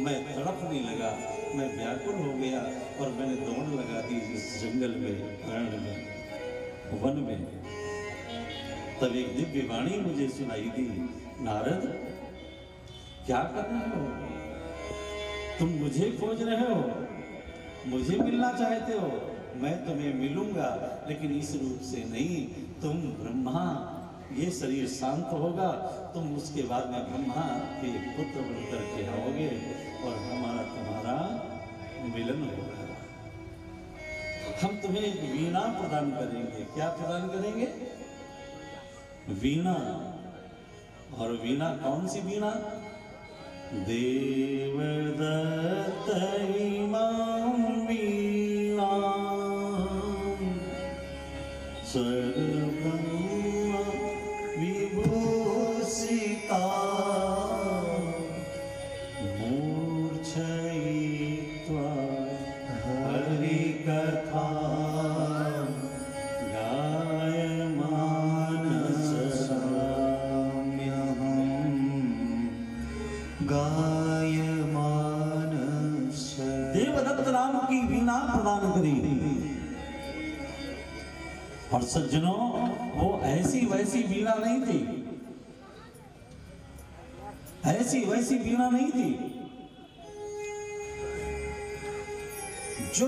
मैं तड़पने लगा, मैं व्याकुल हो गया और मैंने दौड़ लगा दी इस जंगल में, अरण्य में, वन में। तब एक दिव्य वाणी मुझे सुनाई दी, नारद क्या कर रहे हो? तुम मुझे खोज रहे हो, मुझे मिलना चाहते हो? मैं तुम्हें मिलूंगा, लेकिन इस रूप से नहीं। तुम ब्रह्मा, ये शरीर शांत होगा, तुम उसके बाद में ब्रह्मा के पुत्र बनकर के आओगे और हमारा तुम्हारा मिलन होगा। हम तुम्हें एक वीणा प्रदान करेंगे। क्या प्रदान करेंगे? वीणा। और वीणा कौन सी वीणा? देवदत्त इमां वीणा सर्वब्रह्म विभूषिता मूर्छयित्वा हरिकथा देवदत्त राम की वीणा प्रदान करी। और सज्जनों, वो ऐसी वैसी वीणा नहीं थी, ऐसी वैसी वीणा नहीं थी। जो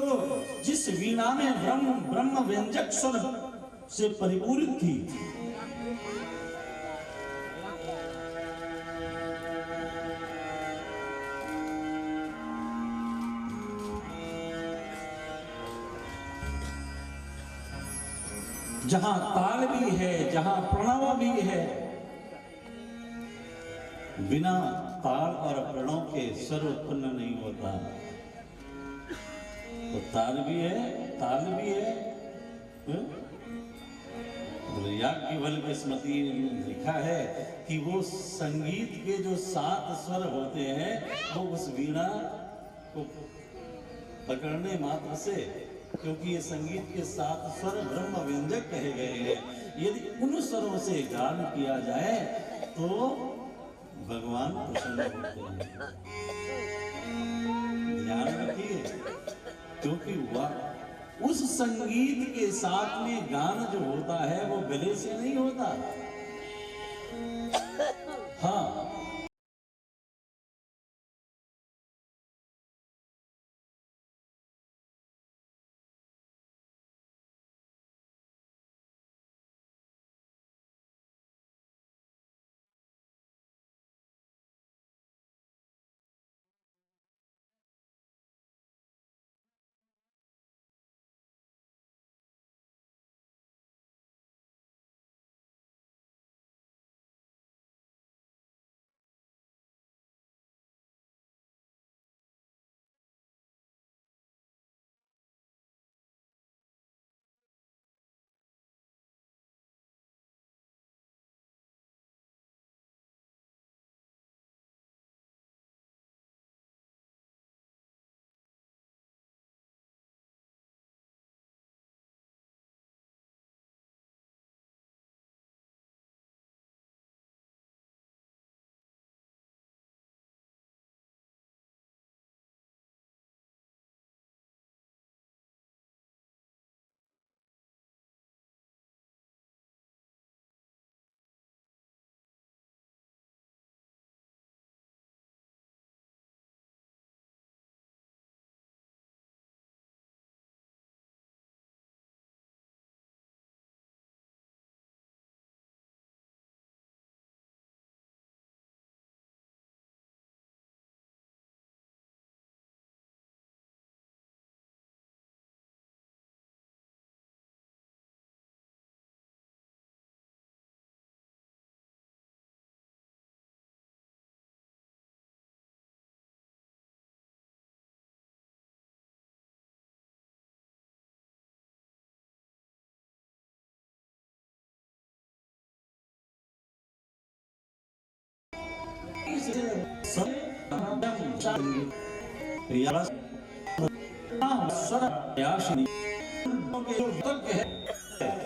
जिस वीणा में ब्रह्म व्यंजक स्वर से परिपूरित थी, जहां ताल भी है, जहां प्रणव भी है। बिना ताल और प्रणव के स्वर उत्पन्न नहीं होता। तो ताल भी है, ताल भी है। याज्ञवल्क्य स्मृति में लिखा है कि वो संगीत के जो 7 स्वर होते हैं वो उस वीणा को पकड़ने मात्र से, क्योंकि ये संगीत के 7 स्वर ब्रह्म व्यंजक कहे गए हैं, यदि उन स्वरों से गान किया जाए तो भगवान प्रसन्न होते हैं। ध्यान रखिए, क्योंकि उस संगीत के साथ में गान जो होता है वो गले से नहीं होता। हाँ,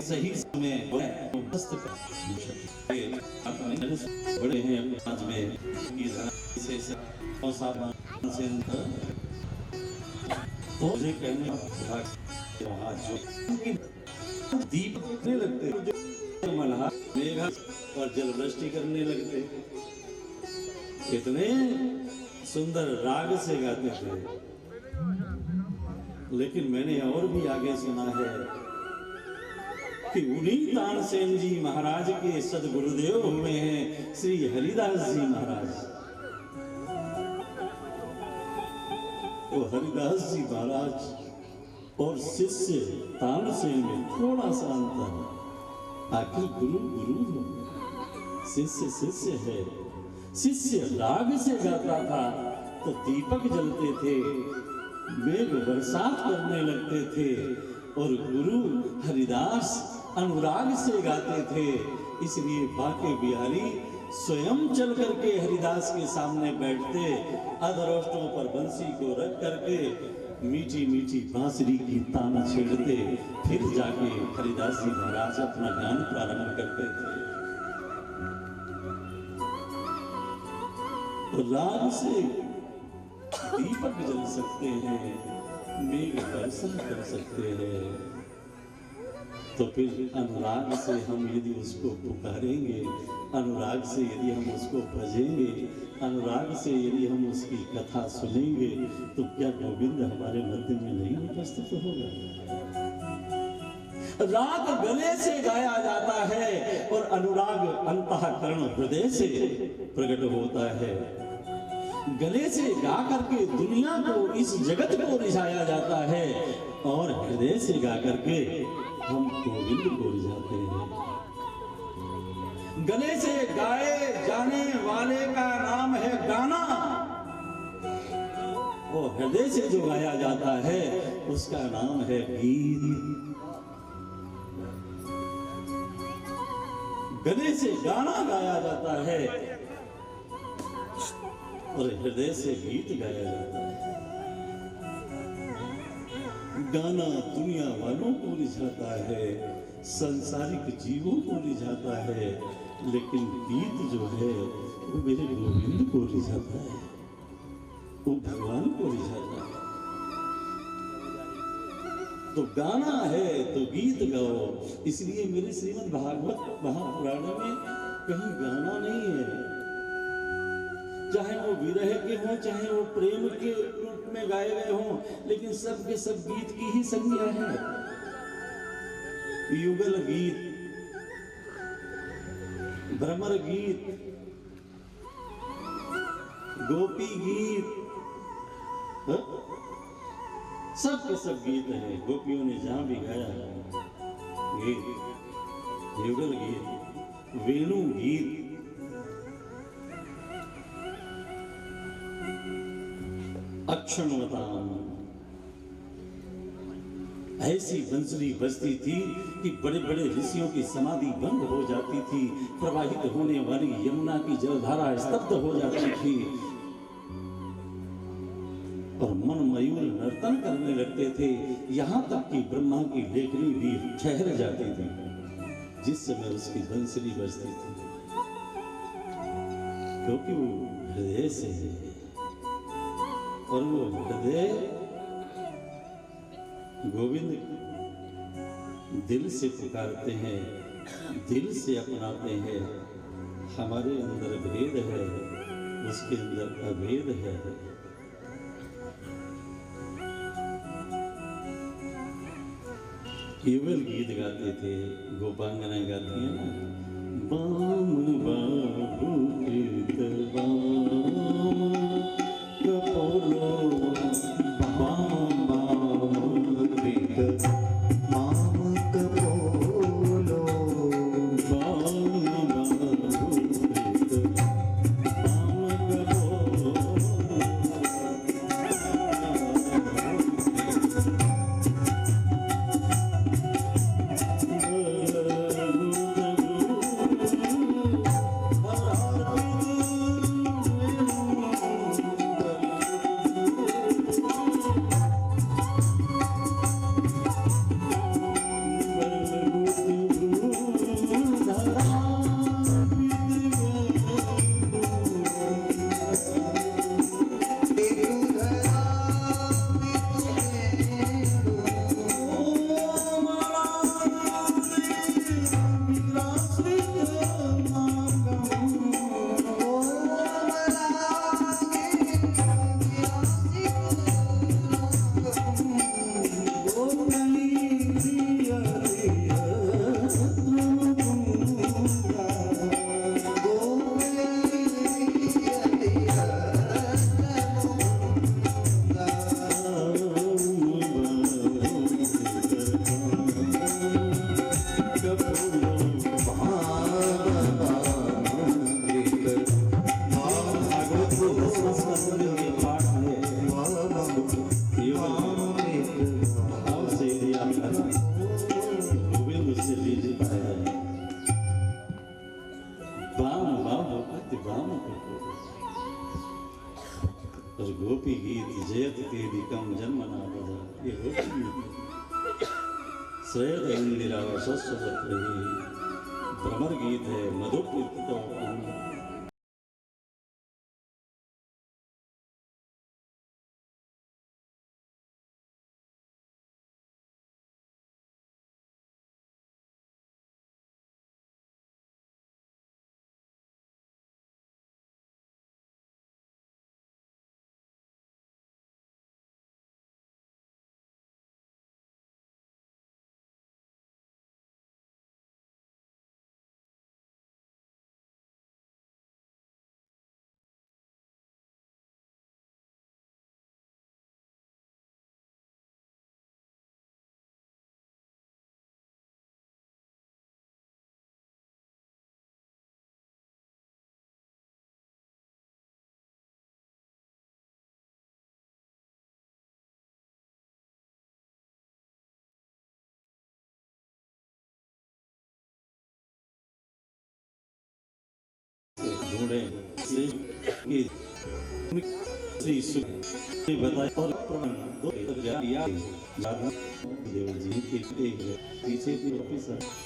सही समय बड़े हैं आज में तो मुझे कहने वहाँ जो दीप करने लगते मल्हार मेघा और जलवृष्टि करने लगते, कितने सुंदर राग से गाते थे। लेकिन मैंने और भी आगे सुना है कि उन्हीं तानसेन जी महाराज के सदगुरुदेव हुए हैं श्री हरिदास जी महाराज। तो हरिदास जी महाराज और शिष्य तानसेन में थोड़ा सा अंतर है। आखिर गुरु गुरु है, शिष्य शिष्य है। शिष्य राग से गाता था तो दीपक जलते थे, मेघ बरसात करने लगते थे, और गुरु हरिदास अनुराग से गाते थे। इसलिए बाके बिहारी स्वयं चल करके हरिदास के सामने बैठते, अधरोष्टों पर बंसी को रख करके मीठी मीठी बांसुरी की तान छेड़ते, फिर जाके हरिदास जी महाराज अपना गान प्रारंभ करते थे। राग से दीपक जल सकते हैं, मेघ बरसा कर सकते हैं, तो फिर अनुराग से हम यदि उसको पुकारेंगे, अनुराग से यदि हम उसको भजेंगे, अनुराग से यदि हम उसकी कथा सुनेंगे, तो क्या गोविंद हमारे मध्य में नहीं उपस्थित होगा? राग गले से गाया जाता है और अनुराग अंतःकरण हृदय से प्रकट होता है। गले से गा करके दुनिया को, इस जगत को रिझाया जाता है, और हृदय से गा करके हम गोविंद को रिझाते हैं। गले से गाए जाने वाले का नाम है गाना, और हृदय से जो गाया जाता है उसका नाम है गीत। गले से गाना गाया जाता है और हृदय से गीत गाया जाता है। गाना दुनिया वालों को रिझाता है, संसारिक जीवों को रिझाता है, लेकिन गीत जो है वो मेरे गोविंद को रिझाता है, वो भगवान को रिझाता है। तो गाना है तो गीत गाओ। इसलिए मेरे श्रीमद् भागवत महापुराण में कहीं गाना नहीं है, चाहे वो विरह के हों चाहे वो प्रेम के रूप में गाए गए हों, लेकिन सब के सब गीत की ही संज्ञा है। युगल गीत, भ्रमर गीत, गोपी गीत, सब के सब गीत है। गोपियों ने जहां भी गाया गीत, युगल गीत, वेणु गीत, अक्षणवताम, ऐसी बंसुरी बजती थी कि बड़े बड़े ऋषियों की समाधि भंग हो जाती थी, प्रवाहित होने वाली यमुना की जलधारा स्तब्ध हो जाती थी और मन मयूर नर्तन करने लगते थे। यहां तक कि ब्रह्मा की लेखनी भी ठहर जाती थी जिस समय उसकी बंसुरी बजती थी, क्योंकि वो हृदय से है और वो हृदय गोविंद दिल से पुकारते हैं, दिल से अपनाते हैं। हमारे अंदर भेद है, उसके अंदर अभेद है। युगल गीत गाते थे, गोपांगना गाती है ना, बाम बाबू कृत बाम कपोलो, माम कृत माम कपोलो, बाम बाबू कृत बाम कपोलो। और गोपी गीत जयत तेदिकम जन्मना बजा, ये गोपी गीत श्रेयत इंदिरा शस्वत्र भ्रमर गीत है, मधुपुर ढूंढे श्री सुख बताए और देव जी के पीछे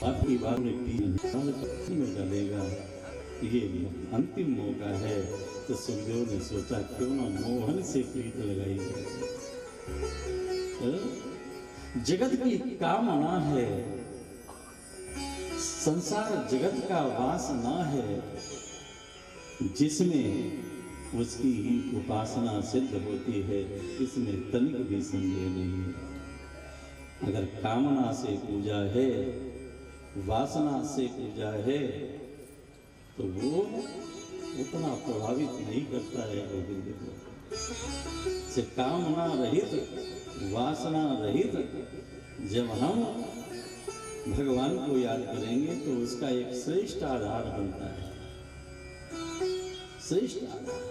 आपकी बात में डालेगा। ये अंतिम मौका है, तो सुखदेव ने सोचा क्यों ना मोहन से प्रीत लगाई जाए। जगत की कामना है, संसार जगत का वासना है, जिसमें उसकी ही उपासना सिद्ध होती है, इसमें तनिक भी संदेह नहीं है। अगर कामना से पूजा है, वासना से पूजा है, तो वो उतना प्रभावित नहीं करता है गोविंद को। से कामना रहित, वासना रहित जब हम भगवान को याद करेंगे तो उसका एक श्रेष्ठ आधार बनता है, श्रेष्ठ आधार।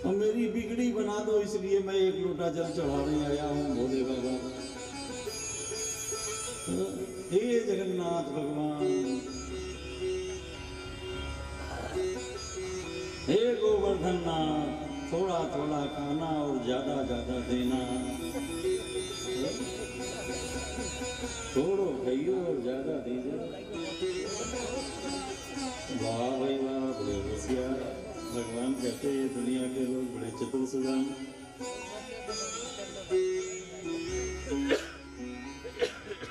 और मेरी बिगड़ी बना दो इसलिए मैं एक लोटा जल चढ़ाने आया हूं भोले बाबा। हे जगन्नाथ भगवान, हे गोवर्धन नाथ, थोड़ा थोड़ा खाना और ज्यादा ज्यादा देना, थोड़ो खाइयो और ज्यादा दीजिए। वाह भाई वाह, बड़े होशियार। भगवान कहते हैं दुनिया के लोग बड़े चतुर सुजान।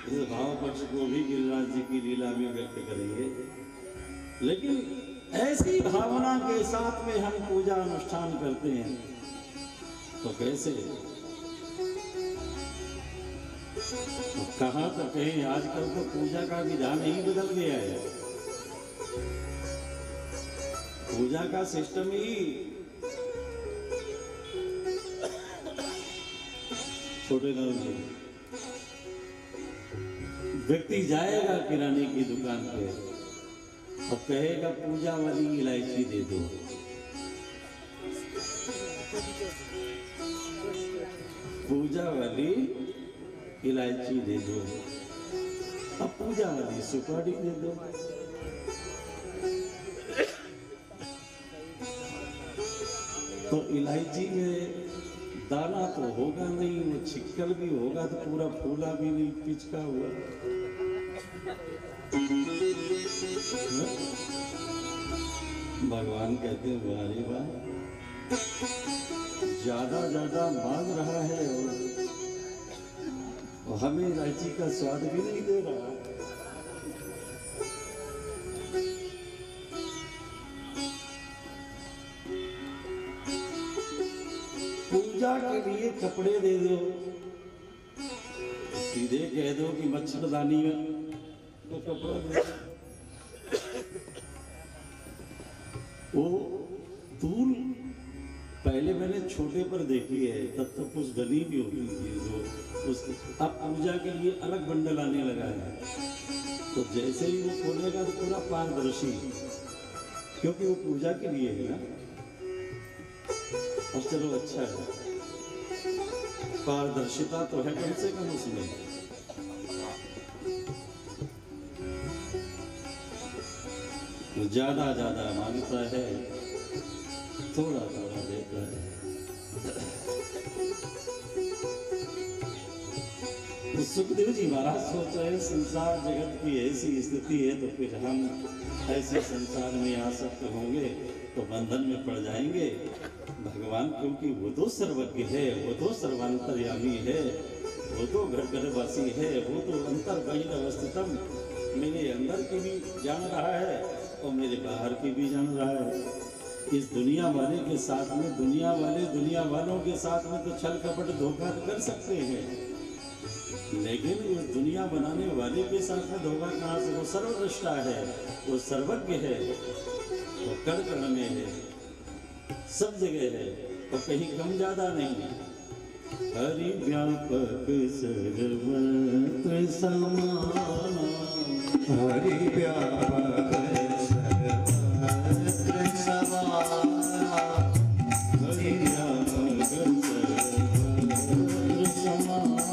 इस भाव पक्ष को भी गिरिराज जी की लीला में व्यक्त करेंगे, लेकिन ऐसी भावना के साथ में हम पूजा अनुष्ठान करते हैं तो कैसे? तो कहाँ तो कहीं आजकल तो पूजा का विधान ही बदल गया है। पूजा का सिस्टम ही छोटे दाम जी, व्यक्ति जाएगा किराने की दुकान पे और कहेगा पूजा वाली इलायची दे दो, पूजा वाली इलायची दे दो, अब पूजा वाली सुपारी दे दो। तो इलायची में दाना तो होगा नहीं, वो छिक्कल भी होगा तो पूरा फूला भी नहीं, पिचका हुआ। भगवान कहते हैं वाह रे वाह, ज्यादा ज्यादा मांग रहा है और हमें इलायची का स्वाद भी नहीं दे रहा। पूजा के लिए कपड़े दे दो, सीधे कह दो कि मच्छरदानी में तो कपड़ा दे दो। वो धूल पहले मैंने छोटे पर देखी है, तब तक कुछ गली भी होती थी जो उसकी, अब पूजा के लिए अलग बंडल आने लगा है। तो जैसे ही वो खोलेगा तो पूरा पारदर्शी, क्योंकि वो पूजा के लिए है ना। और चलो अच्छा है, पारदर्शिता तो है कम से कम उसमें। तो ज्यादा ज्यादा मांगता है, थोड़ा थोड़ा देता है। तो सुखदेव जी महाराज सोच रहे संसार जगत की ऐसी स्थिति है तो फिर हम ऐसे संसार में आसक्त होंगे तो बंधन में पड़ जाएंगे। भगवान क्योंकि वो तो सर्वज्ञ है, वो तो सर्वांतर्यामी है, वो तो घर घरवासी है, वो तो अंतर बहिर अवस्थितम, मेरे अंदर की भी जान रहा है और मेरे बाहर की भी जान रहा है। इस दुनिया वाले के साथ में, दुनिया वाले दुनिया वालों के साथ में तो छल कपट धोखा कर सकते हैं, लेकिन उस दुनिया बनाने वाले के साथ में धोखा कहाँ से? वो सर्वदृष्टा है, वो सर्वज्ञ है, वो कण कण में है, सब जगह है, और कहीं कम ज्यादा नहीं। हरि व्यापक सर्वत्र समाना, हरि व्यापक सर्वत्र समाना, हरि व्यापक सर्वत्र समाना,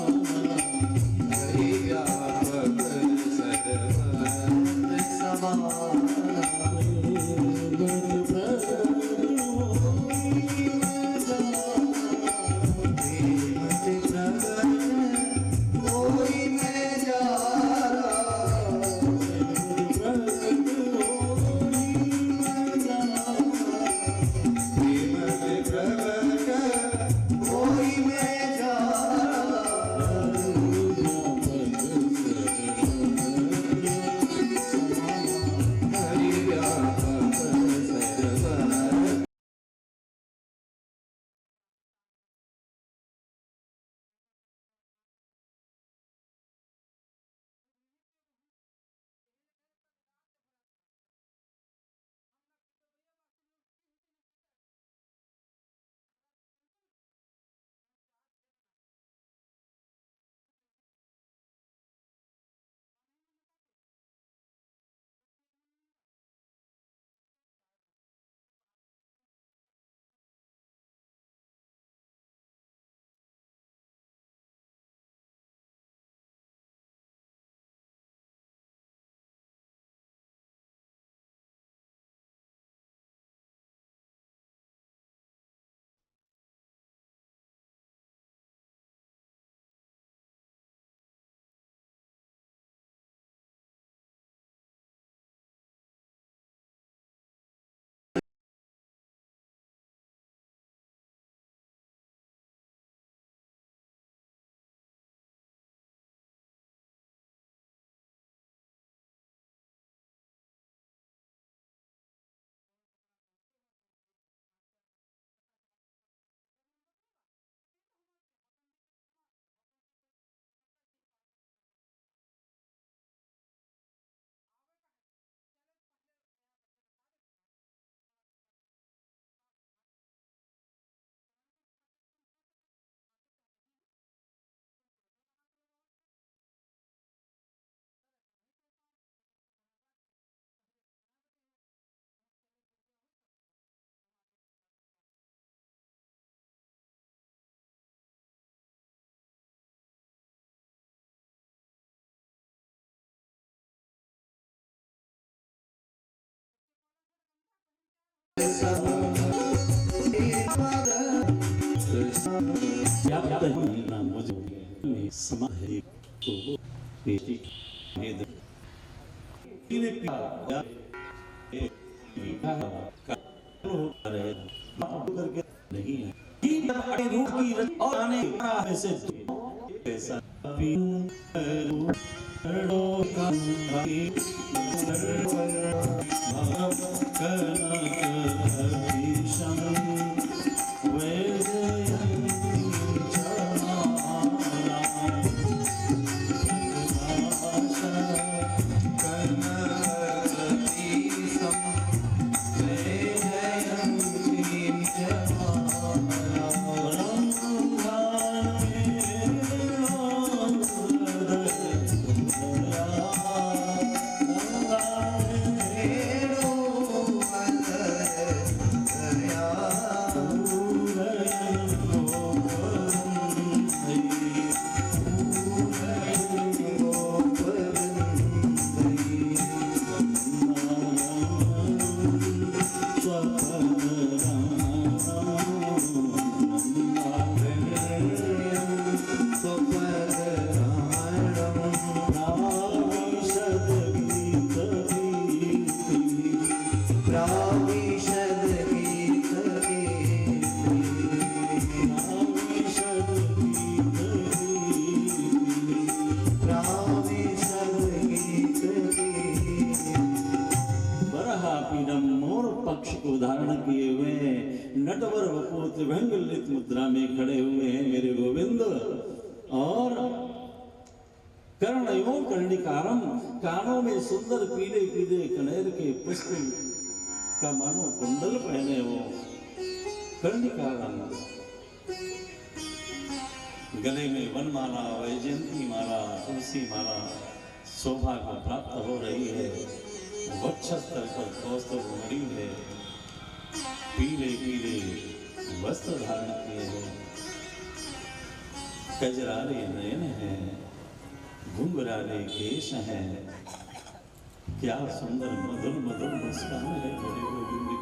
हरि व्यापक सर्वत्र समाना। समाधि को पेटी वेद ने प्यार करके नहीं है रूप की और आने ऐसे ऐसा धारण किए हुए हैं, नटवर वपु त्रिभंग मुद्रा में खड़े हुए हैं मेरे गोविंद। और कर्णयों कर्णिकारम, कानों में सुंदर पीले पीले कनेर के पुष्प का मानो कुंडल पहने हो, कर्णिकारम। गले में वनमाला, वैजयंती माला, तुलसी माला शोभा को प्राप्त हो रही है। वक्षस्थल पर कौस्तुभ मणि है, पीले पीले वस्त्र धारण किए हैं, कजरारे नयन हैं, घुंघराले केश हैं। क्या सुंदर मधुर मधुर मुस्कान है मेरे गोविंद